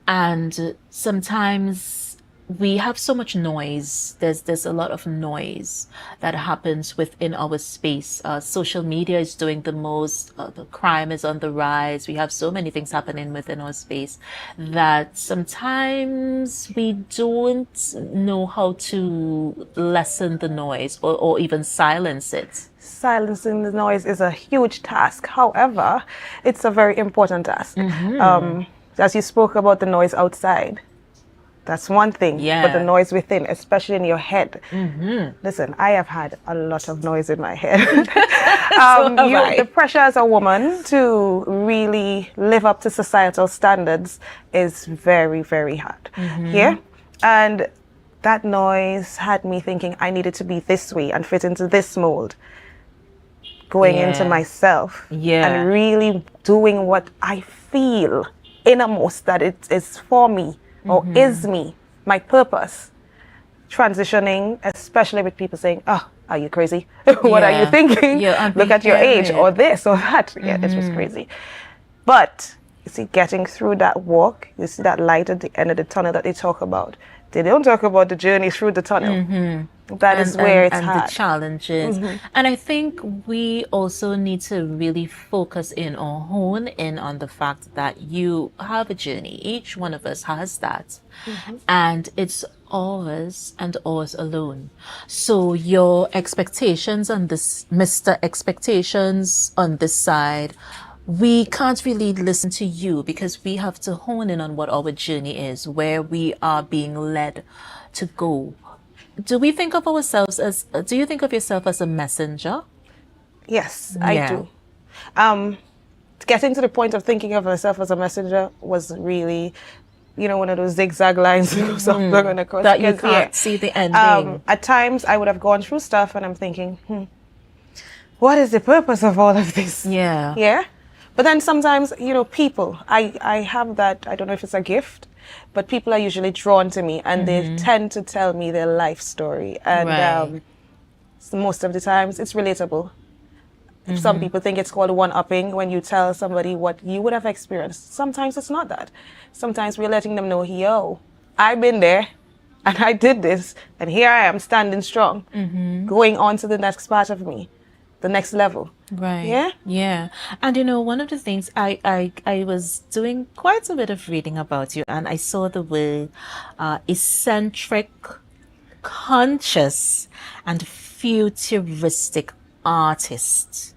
And sometimes we have so much noise. There's a lot of noise that happens within our space. Social media is doing the most. The crime is on the rise. We have so many things happening within our space that sometimes we don't know how to lessen the noise or even silence it. Silencing the noise is a huge task. However, it's a very important task. as you spoke about the noise outside, that's one thing. Yeah. But the noise within, especially in your head. Mm-hmm. Listen, I have had a lot of noise in my head. The pressure as a woman to really live up to societal standards is very, very hard. Mm-hmm. Yeah? And that noise had me thinking I needed to be this way and fit into this mold. Going into myself and really doing what I feel innermost that it is for me or is me, my purpose. Transitioning, especially with people saying, oh, are you crazy? What are you thinking? Look at your age or this or that. Yeah, it was crazy. But you see, getting through that walk, you see that light at the end of the tunnel that they talk about. They don't talk about the journey through the tunnel. That is where it's hard. And the challenges. And I think we also need to really focus in or hone in on the fact that you have a journey. Each one of us has that. And it's ours and ours alone. So your expectations on this, Mr. Expectations on this side, we can't really listen to you because we have to hone in on what our journey is, where we are being led to go. Do we think of ourselves as, do you think of yourself as a messenger? Yes, I do. Getting to the point of thinking of myself as a messenger was really, one of those zigzag lines across. That you can't see the ending. At times I would have gone through stuff and I'm thinking, what is the purpose of all of this? Yeah. But then sometimes, people, I have that, I don't know if it's a gift, but people are usually drawn to me and they tend to tell me their life story. And so most of the times it's relatable. Some people think it's called one-upping when you tell somebody what you would have experienced. Sometimes it's not that. Sometimes we're letting them know, yo, I've been there and I did this and here I am standing strong, going on to the next part of me. The next level. Right. Yeah. And one of the things I was doing quite a bit of reading about you and I saw the word eccentric, conscious and futuristic artist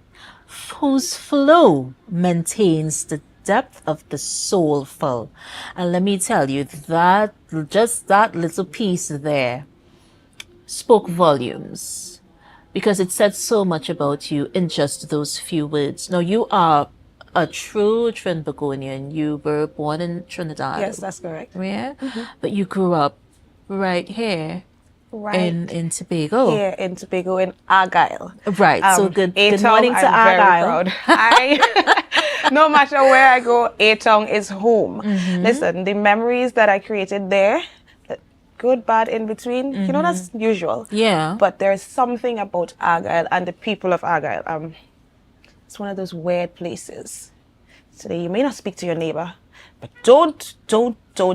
whose flow maintains the depth of the soulful. And let me tell you that just that little piece there spoke volumes. Because it said so much about you in just those few words. Now, you are a true Trinbagonian. You were born in Trinidad. Yes, that's correct. Yeah? But you grew up right here in Tobago. Here in Tobago, in Argyle. Right. So good morning to Argyle. Very proud. No matter where I go, A-Town is home. Listen, the memories that I created there, good, bad, in between, that's usual. Yeah. But there's something about Argyle and the people of Argyle. It's one of those weird places. So you may not speak to your neighbor, but don't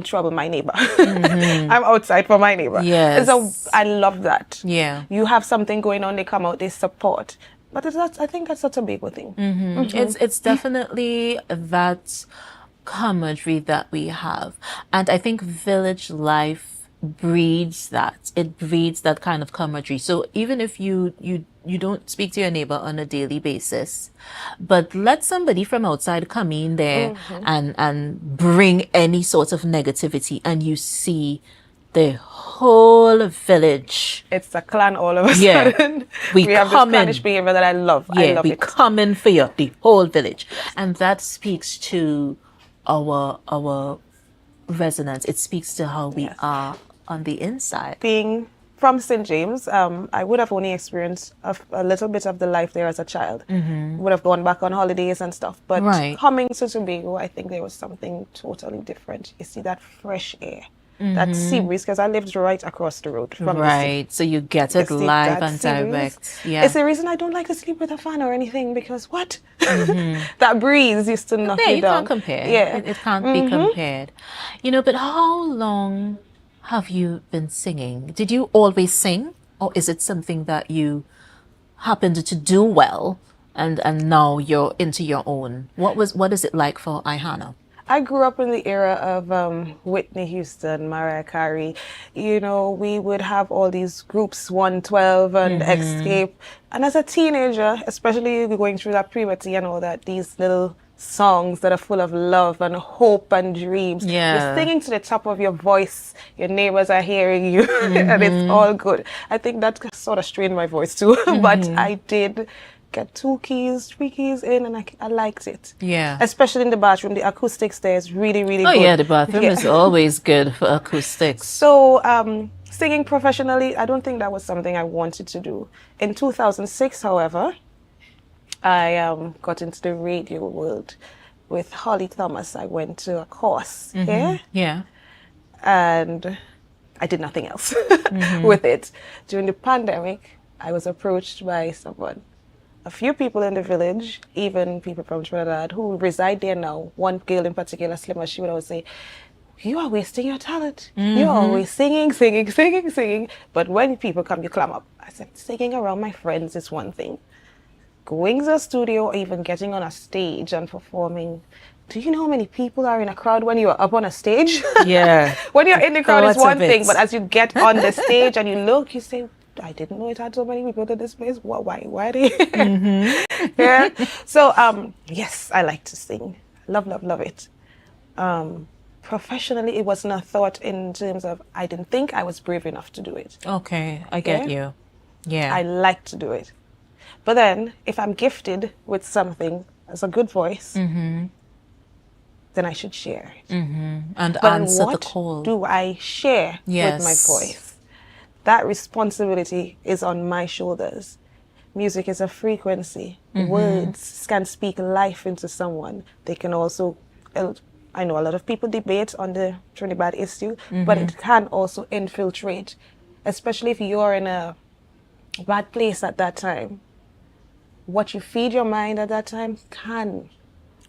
trouble my neighbor. I'm outside for my neighbor. Yes. So I love that. Yeah. You have something going on, they come out, they support. But I think that's such a big thing. It's definitely that camaraderie that we have. And I think village life breeds that. It breeds that kind of camaraderie. So even if you don't speak to your neighbor on a daily basis, but let somebody from outside come in there and bring any sort of negativity and you see the whole village. It's a clan all of a sudden. We have this clannish behavior that I love. Yeah, I love we come in for you, the whole village. And that speaks to our resonance. It speaks to how we are on the inside. Being from St. James, I would have only experienced a little bit of the life there as a child. Would have gone back on holidays and stuff. But coming to Tobago, I think there was something totally different. You see that fresh air, that sea breeze, because I lived right across the road from the sea. So you get it live and direct. Yeah. It's the reason I don't like to sleep with a fan or anything, because that breeze used to knock me down. You can't compare. Yeah. It can't be compared. But how long have you been singing? Did you always sing, or is it something that you happened to do well and now you're into your own? What is it like for Ihana? I grew up in the era of Whitney Houston, Mariah Carey. We would have all these groups, 112 and Escape. And as a teenager, especially going through that puberty and all that, these little songs that are full of love and hope and dreams. Yeah. You're singing to the top of your voice. Your neighbors are hearing you, and it's all good. I think that sort of strained my voice too, but I did get 2 keys, 3 keys in, and I liked it. Yeah. Especially in the bathroom, the acoustics there is really, really good. Oh yeah, the bathroom is always good for acoustics. So, singing professionally, I don't think that was something I wanted to do. In 2006, however, I got into the radio world with Holly Thomas. I went to a course here. Yeah. And I did nothing else with it. During the pandemic, I was approached by someone. A few people in the village, even people from Trinidad who reside there now. One girl in particular, Slimmer, she would always say, "You are wasting your talent. You're always singing. But when people come, you clam up." I said, singing around my friends is one thing. Going to a studio or even getting on a stage and performing. Do you know how many people are in a crowd when you are up on a stage? Yeah. When you're in the crowd, it's one thing, bit. but as you get on the stage and you look, you say, I didn't know it had so many people to this place. Why are they? Yeah. So, yes, I like to sing. Love it. Professionally, it wasn't a thought in terms of, I didn't think I was brave enough to do it. Okay, I get you. Yeah. I like to do it. But then, if I'm gifted with something as a good voice, then I should share it. And but answer what the call. do I share with my voice? That responsibility is on my shoulders. Music is a frequency. Words can speak life into someone. They can also, I know a lot of people debate on the Trinidad issue, but it can also infiltrate, especially if you're in a bad place at that time. What you feed your mind at that time can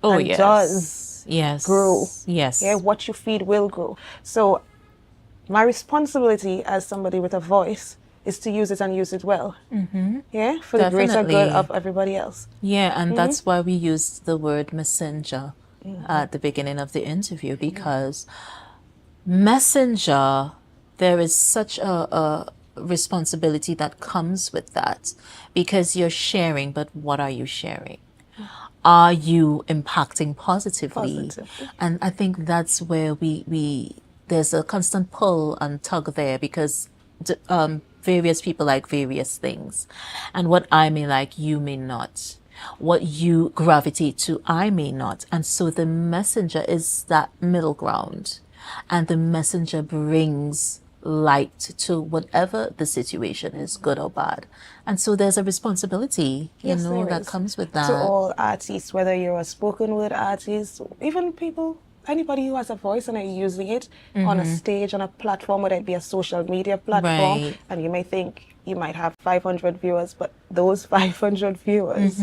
does grow. Yes. Yeah, what you feed will grow. So my responsibility as somebody with a voice is to use it and use it well. Yeah, for the greater good of everybody else. Yeah, and that's why we used the word messenger at the beginning of the interview, because messenger, there is such a responsibility that comes with that, because you're sharing, but what are you sharing? Are you impacting positively? And I think that's where we there's a constant pull and tug there, because various people like various things, and what I may like, you may not. What you gravitate to, I may not. And so the messenger is that middle ground, and the messenger brings light to whatever the situation is, good or bad. And so there's a responsibility, that comes with that. To all artists, whether you're a spoken word artist, even anybody who has a voice and are using it on a stage, on a platform, whether it be a social media platform, and you may think you might have 500 viewers, but those 500 viewers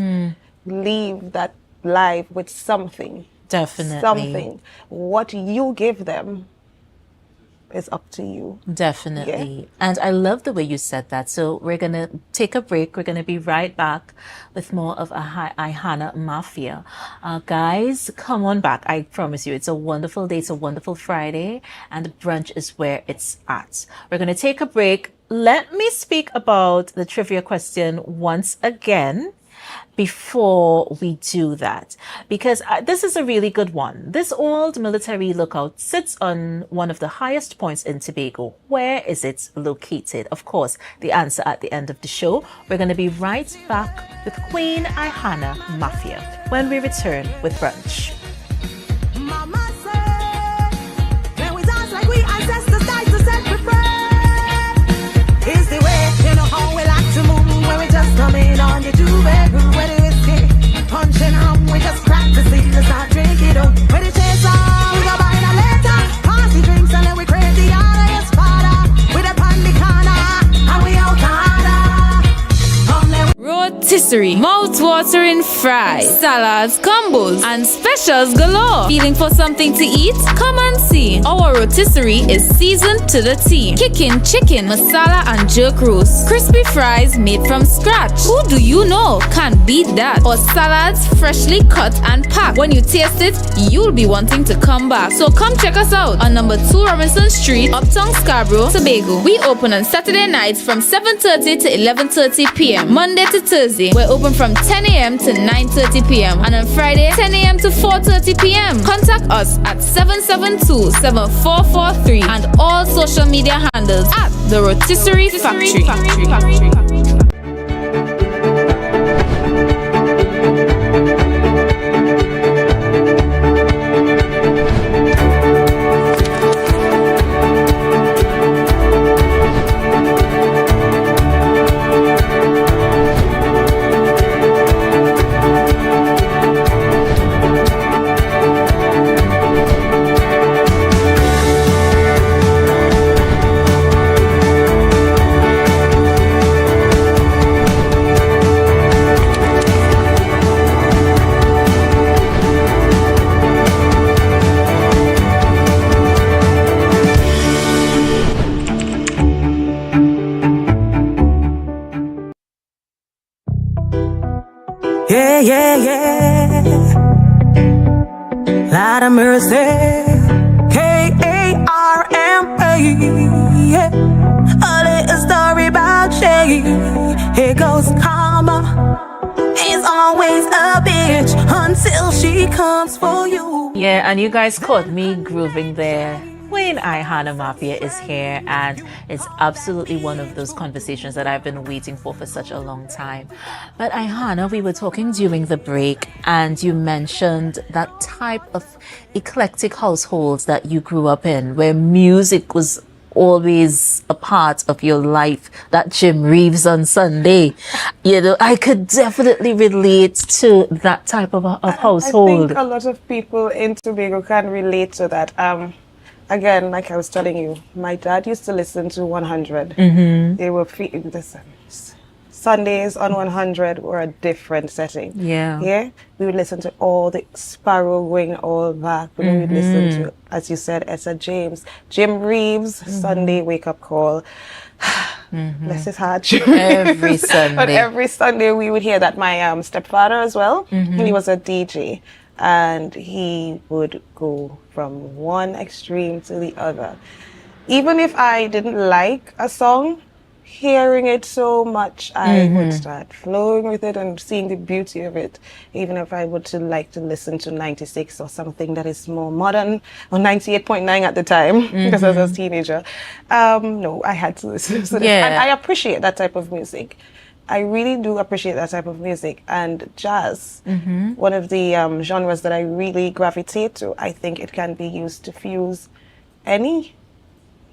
leave that live with something. Definitely. Something. What you give them is up to you. Definitely. Yeah. And I love the way you said that. So we're going to take a break. We're going to be right back with more of Ihana Mafia. Guys, come on back. I promise you, it's a wonderful day. It's a wonderful Friday, and brunch is where it's at. We're going to take a break. Let me speak about the trivia question once again before we do that, because this is a really good one. This old military lookout sits on one of the highest points in Tobago. Where is it located? Of course, the answer at the end of the show. We're going to be right back with Queen Ihana Mafia when we return with Brunch. Mama said, when we dance like we ancestors died to set we free. Is the way, you know how we like to move when we just come in on the two-bedroom. Punching rum, we just practicing, let's not drink it up. When it tastes on, we go buy it later. Pass the drinks and then we crave the honest father. With a pan the corner, and we out Rotisserie, mouth-watering fries, salads, combos, and specials galore. Feeling for something to eat? Come and see. Our rotisserie is seasoned to the T. Kicking chicken, masala, and jerk roast. Crispy fries made from scratch. Who do you know can beat that? Or salads freshly cut and packed. When you taste it, you'll be wanting to come back. So come check us out on number 2 Robinson Street, Uptown Scarborough, Tobago. We open on Saturday nights from 7:30 to 11:30 p.m. Monday to Thursday, we're We're open from 10 a.m. to 9:30 p.m. and on Friday 10 a.m. to 4:30 p.m. Contact us at 772-7443 and all social media handles at The Rotisserie Factory. Yeah, yeah, yeah. Lord of mercy. K-A-R-M-A. Yeah. A little story about Shay. Here goes karma. He's always a bitch until she comes for you. Yeah, and you guys caught me grooving there. When Ihana Mafia is here, and it's absolutely one of those conversations that I've been waiting for such a long time. But Ihana, we were talking during the break, and you mentioned that type of eclectic households that you grew up in, where music was always a part of your life. That Jim Reeves on Sunday, you know, I could definitely relate to that type of household. I think a lot of people in Tobago can relate to that. Again, like I was telling you, my dad used to listen to 100. They were Sundays on 100 were a different setting. Yeah. We would listen to all the Sparrow going all back. We would listen to, as you said, Etta James, Jim Reeves, Sunday wake up call. Bless his heart. Every Sunday. But every Sunday we would hear that. My stepfather as well, he was a DJ. And he would go from one extreme to the other. Even if I didn't like a song, hearing it so much, I would start flowing with it and seeing the beauty of it. Even if I would like to listen to 96 or something that is more modern, or 98.9 at the time, because I was a teenager. No, I had to listen to this. And I appreciate that type of music. I really do appreciate that type of music. And jazz, one of the genres that I really gravitate to, I think it can be used to fuse any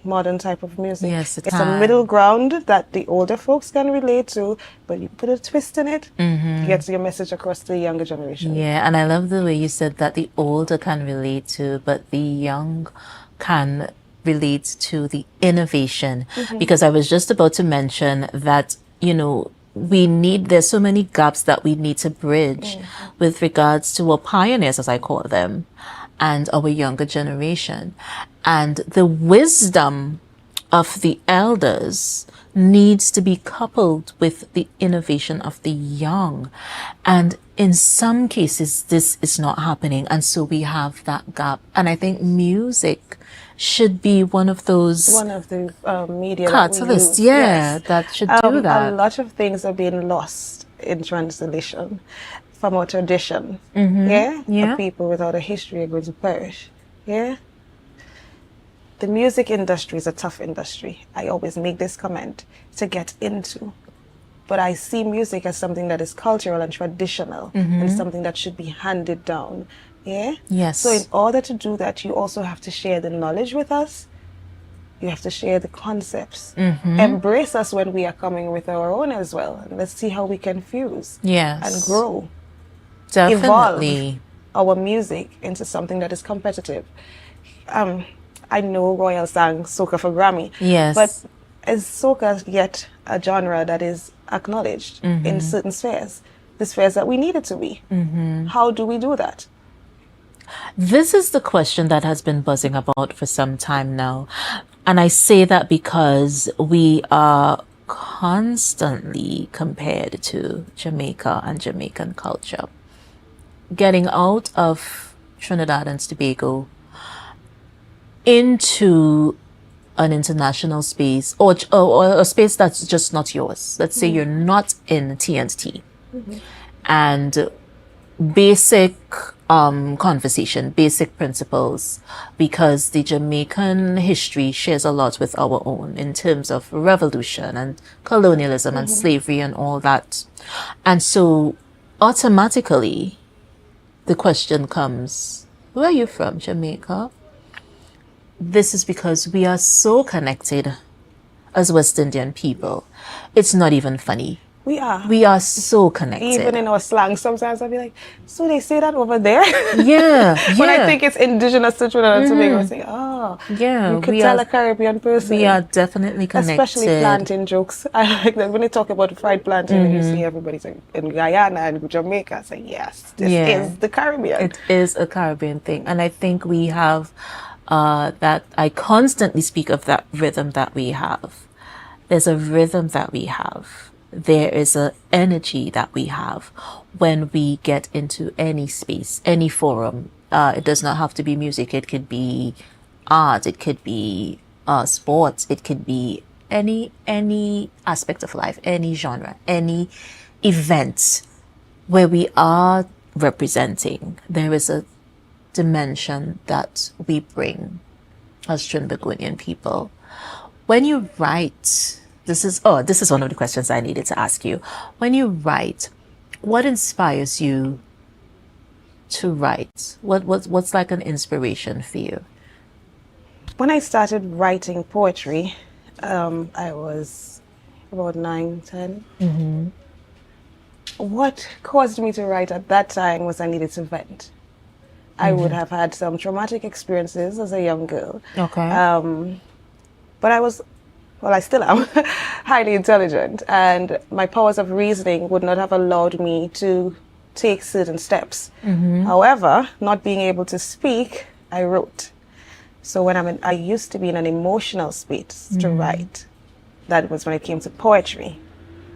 modern type of music. Yes, it's a middle ground that the older folks can relate to, but you put a twist in it, it gets your message across to the younger generation. Yeah, and I love the way you said that the older can relate to, but the young can relate to the innovation. Because I was just about to mention that, you know, there's so many gaps that we need to bridge with regards to our pioneers, as I call them, and our younger generation. And the wisdom of the elders needs to be coupled with the innovation of the young. And in some cases, this is not happening. And so we have that gap. And I think music should be one of the media catalysts, that should do that. A lot of things are being lost in translation from our tradition. The people without a history are going to perish. The music industry is a tough industry. I always make this comment to get into. But I see music as something that is cultural and traditional and something that should be handed down. Yes. So in order to do that, you also have to share the knowledge with us. You have to share the concepts. Embrace us when we are coming with our own as well. And let's see how we can fuse and grow. Definitely. Evolve our music into something that is competitive. I know Royal sang soca for Grammy. Yes. But is soca yet a genre that is acknowledged in certain spheres? The spheres that we need it to be. How do we do that? This is the question that has been buzzing about for some time now. And I say that because we are constantly compared to Jamaica and Jamaican culture. Getting out of Trinidad and Tobago into an international space or a space that's just not yours. Let's say you're not in TNT. and basic conversation, basic principles, because the Jamaican history shares a lot with our own in terms of revolution and colonialism and slavery and all that. And so automatically the question comes, where are you from, Jamaica? This is because we are so connected as West Indian people. It's not even funny. We are. We are so connected. Even in our slang, sometimes I'll be like, so they say that over there? Yeah, When I yeah. think it's indigenous to Trinidad and Tobago, I say, oh, Yeah, you could we tell are- a Caribbean person. We are definitely connected. Especially plantain jokes. I like that when they talk about fried plantain and you see everybody saying in Guyana and Jamaica, I say, yes, this is the Caribbean. It is a Caribbean thing. And I think we have that, I constantly speak of that rhythm that we have. There's a rhythm that we have. There is an energy that we have when we get into any space, any forum. It does not have to be music. It could be art. It could be sports. It could be any aspect of life, any genre, any event where we are representing. There is a dimension that we bring as Trinbagonian people. When you write, this is one of the questions I needed to ask you. When you write, what inspires you to write? What's like an inspiration for you? When I started writing poetry, I was about 9, 10. What caused me to write at that time was I needed to vent. I would have had some traumatic experiences as a young girl. Okay. But I still am, highly intelligent, and my powers of reasoning would not have allowed me to take certain steps. However, not being able to speak, I wrote. So when I used to be in an emotional space to write. That was when it came to poetry.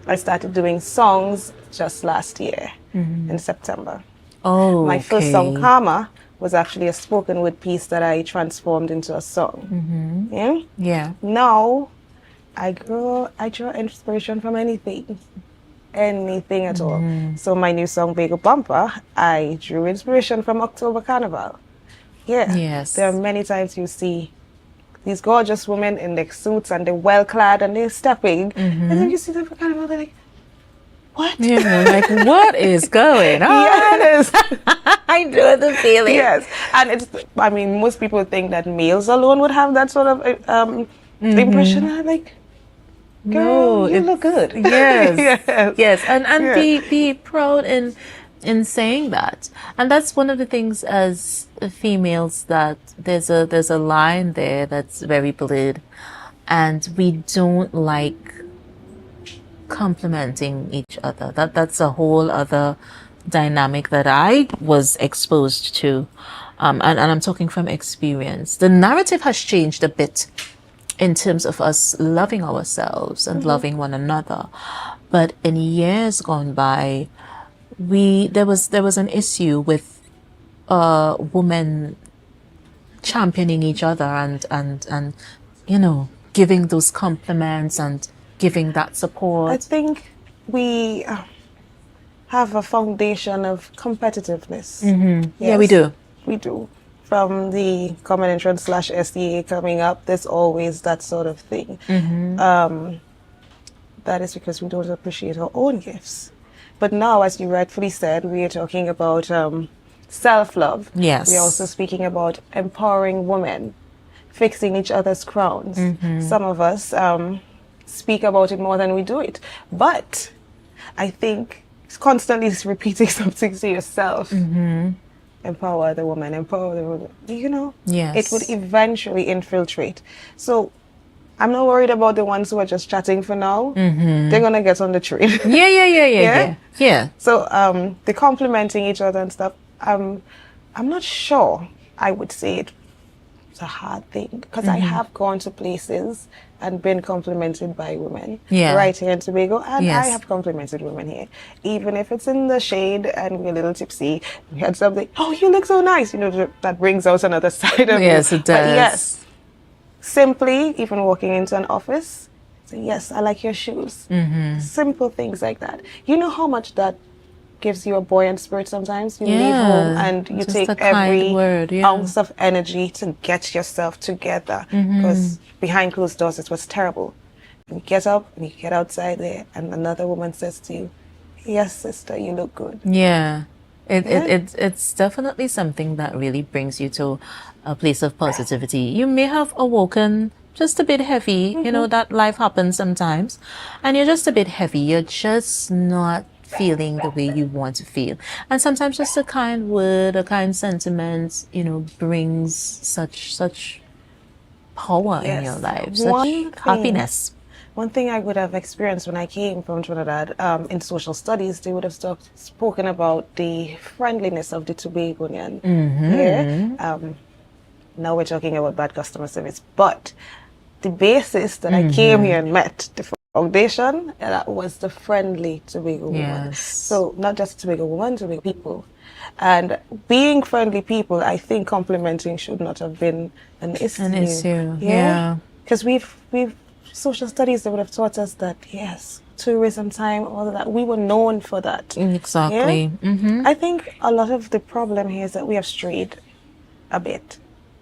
I started doing songs just last year in September. Oh, My first song, Karma, was actually a spoken word piece that I transformed into a song. Yeah? Yeah. Now, I draw inspiration from anything at all. So my new song, Bagel Bumper, I drew inspiration from October Carnival. Yeah. Yes. There are many times you see these gorgeous women in their suits and they're well clad and they're stepping, and then you see them for Carnival, they're like, what? Yeah, like, what is going on? Yes. I know the feeling. Yes. And most people think that males alone would have that sort of impression. I'm like, girl, you look good. Yes. Yes. And be proud in saying that. And that's one of the things as females, that there's a line there that's very blurred, and we don't like complimenting each other. That's a whole other dynamic that I was exposed to, and I'm talking from experience. The narrative has changed a bit in terms of us loving ourselves and loving one another, but in years gone by, there was an issue with women championing each other and giving those compliments and giving that support. I think we have a foundation of competitiveness. Yeah, we do. We do. From the Common Entrance / SDA coming up, there's always that sort of thing. That is because we don't appreciate our own gifts. But now, as you rightfully said, we are talking about self-love. Yes. We're also speaking about empowering women, fixing each other's crowns. Some of us speak about it more than we do it. But I think constantly repeating something to yourself. Empower the woman, empower the woman. Yes. It would eventually infiltrate. So I'm not worried about the ones who are just chatting for now. They're going to get on the train. Yeah. So the complimenting each other and stuff, I'm not sure I would say it's a hard thing, because I have gone to places and been complimented by women right here in Tobago, and I have complimented women here. Even if it's in the shade and we're a little tipsy, we had something, oh, you look so nice, that brings out another side of you. Yes, it does. But yes, simply, even walking into an office, Say, yes, I like your shoes. Simple things like that. You know how much that gives you a buoyant spirit sometimes? You leave home and you just take a kind every word, yeah. ounce of energy to get yourself together. Because behind closed doors, it was terrible. You get up and you get outside there and another woman says to you, yes, sister, you look good. Yeah. It's definitely something that really brings you to a place of positivity. You may have awoken just a bit heavy, you know, that life happens sometimes, and you're just a bit heavy. You're just not feeling the way you want to feel. And sometimes just a kind word, a kind sentiment, you know, brings such power in your life, such happiness. One thing I would have experienced when I came from Trinidad in social studies, they would have spoken about the friendliness of the Tobagonian. Now we're talking about bad customer service, but the basis that I came here and met, the foundation, that was the friendly Tobago woman. So not just Tobago woman, Tobago people. And being friendly people, I think complimenting should not have been an issue. An issue, yeah. Because we've social studies, they would have taught us that, yes, tourism time, all of that, we were known for that. Exactly. Yeah? I think a lot of the problem here is that we have strayed a bit.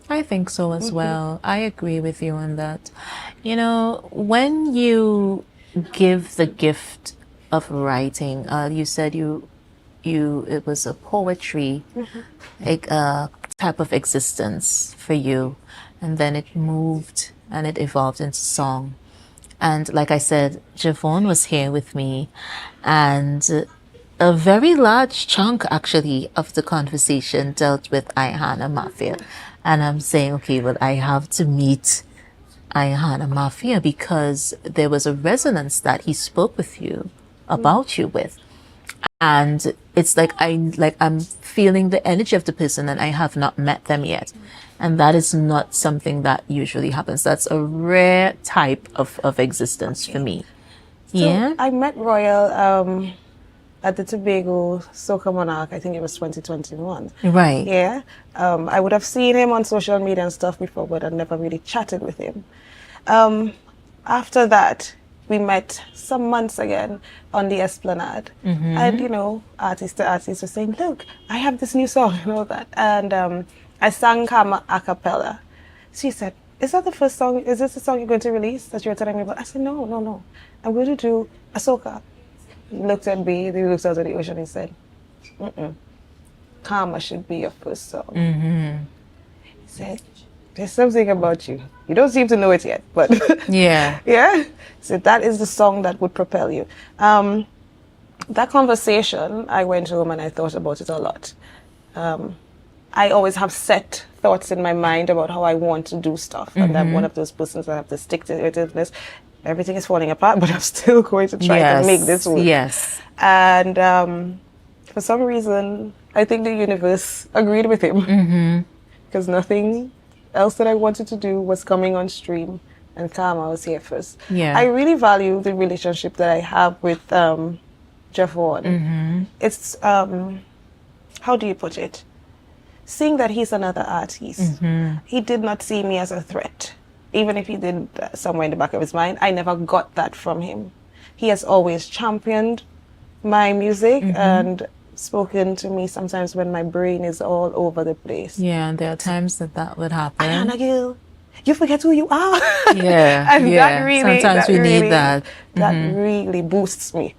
I think so as well. I agree with you on that. You know, when you give the gift of writing, you said it was a poetry type of existence for you, and then it moved and it evolved into song. And like I said, Javon was here with me, and a very large chunk actually of the conversation dealt with Ayhana Mafia. And I'm saying, okay, well, I have to meet Ayhana Mafia because there was a resonance that he spoke with you about you with. And it's like I'm feeling the energy of the person and I have not met them yet. And that is not something that usually happens. That's a rare type of existence for me. So I met Royal at the Tobago Soca Monarch, I think it was 2021. Right. Yeah. I would have seen him on social media and stuff before, but I never really chatted with him. After that, we met some months again on the Esplanade. And, you know, artist to artist was saying, look, I have this new song and all that. And I sang Kama a cappella. She said, is that the first song? Is this the song you're going to release that you're telling me about? I said, no. I'm going to do a soca. He looked at me, he looked out at the ocean and he said, Karma should be your first song. He said, there's something about you. You don't seem to know it yet, but yeah. So that is the song that would propel you. That conversation, I went home and I thought about it a lot. I always have set thoughts in my mind about how I want to do stuff. And I'm one of those persons that have to stick to it. Everything is falling apart, but I'm still going to try to make this work. And for some reason, I think the universe agreed with him. Because nothing else that I wanted to do was coming on stream, and Karma was here first. I really value the relationship that I have with Javon. It's, how do you put it? Seeing that he's another artist, he did not see me as a threat. Even if he did somewhere in the back of his mind, I never got that from him. He has always championed my music and spoken to me sometimes when my brain is all over the place. Yeah, and there are times that would happen. Ayhana girl, you forget who you are. Yeah, and yeah. that really, Sometimes we need that. That really boosts me.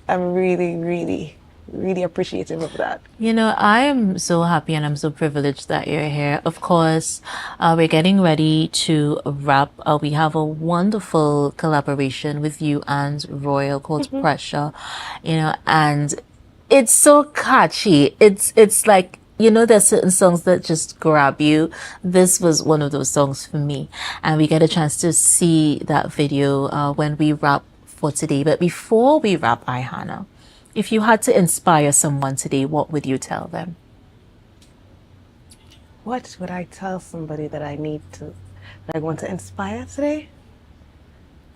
I'm really, really, really appreciative of that. You know, I am so happy and I'm so privileged that you're here. Of course, we're getting ready to wrap. We have a wonderful collaboration with you and Royal called Pressure, you know, and it's so catchy. It's like, you know, there's certain songs that just grab you. This was one of those songs for me. And we get a chance to see that video when we wrap for today. But before we wrap, Ayhana, if you had to inspire someone today, what would you tell them? What would I tell somebody that I want to inspire today?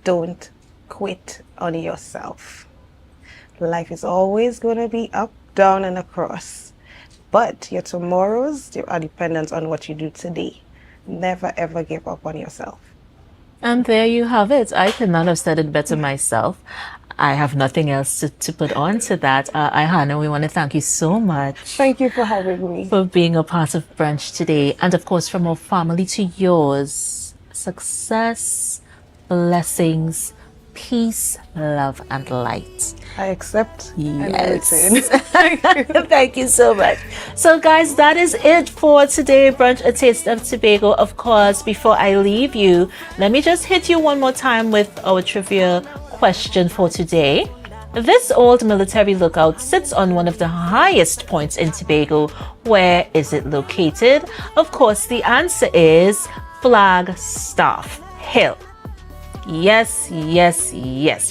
Don't quit on yourself. Life is always going to be up, down, and across. But your tomorrows are dependent on what you do today. Never, ever give up on yourself. And there you have it. I could not have said it better myself. I have nothing else to put on to that. Ihana, we want to thank you so much. Thank you for having me. For being a part of Brunch today. And of course, from our family to yours, success, blessings, peace, love, and light. I accept. Yes. Thank you so much. So guys, that is it for today, Brunch, A Taste of Tobago. Of course, before I leave you, let me just hit you one more time with our trivia question for today. This old military lookout sits on one of the highest points in Tobago. Where is it located? Of course, the answer is Flagstaff Hill. Yes,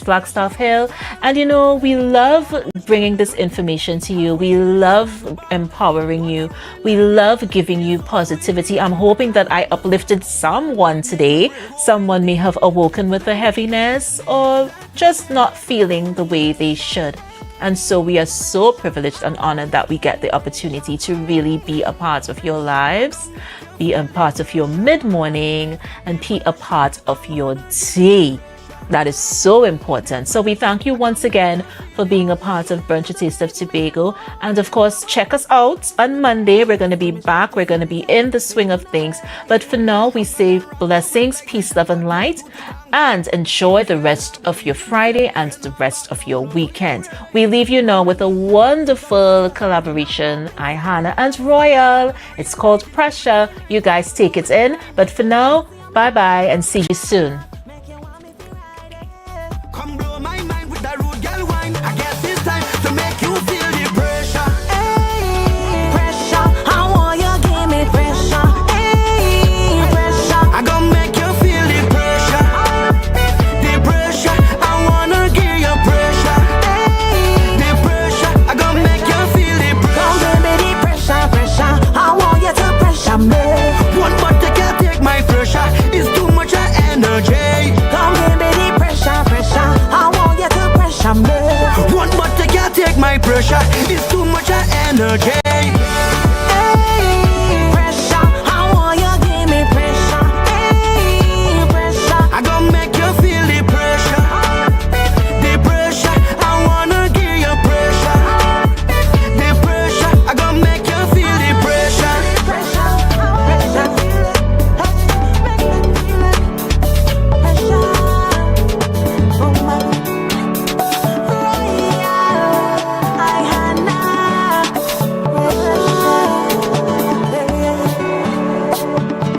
Flagstaff Hill. And you know, we love bringing this information to you. We love empowering you. We love giving you positivity. I'm hoping that I uplifted someone today. Someone may have awoken with a heaviness or just not feeling the way they should. And so we are so privileged and honored that we get the opportunity to really be a part of your lives, be a part of your mid-morning, and be a part of your day. That is so important. So we thank you once again for being a part of Brunch, A Taste of Tobago. And of course, check us out on Monday. We're going to be back. We're going to be in the swing of things. But for now, we say blessings, peace, love, and light. And enjoy the rest of your Friday and the rest of your weekend. We leave you now with a wonderful collaboration, Ihana and Royal. It's called Pressure. You guys take it in. But for now, bye-bye and see you soon. Come blow my mind with that rude girl wine. I guess it's time to make you feel the pressure. Hey, pressure. I want you give me pressure. Hey, pressure. I gonna make you feel the pressure. The pressure. I wanna give you pressure. Hey, the pressure. I gonna make you feel the pressure. Come give me the pressure, pressure. I want you to pressure me. One but they can't take my pressure. It's too much energy. Come give me the pressure, pressure. I want you to pressure me. One but they can't take my pressure. It's too much energy.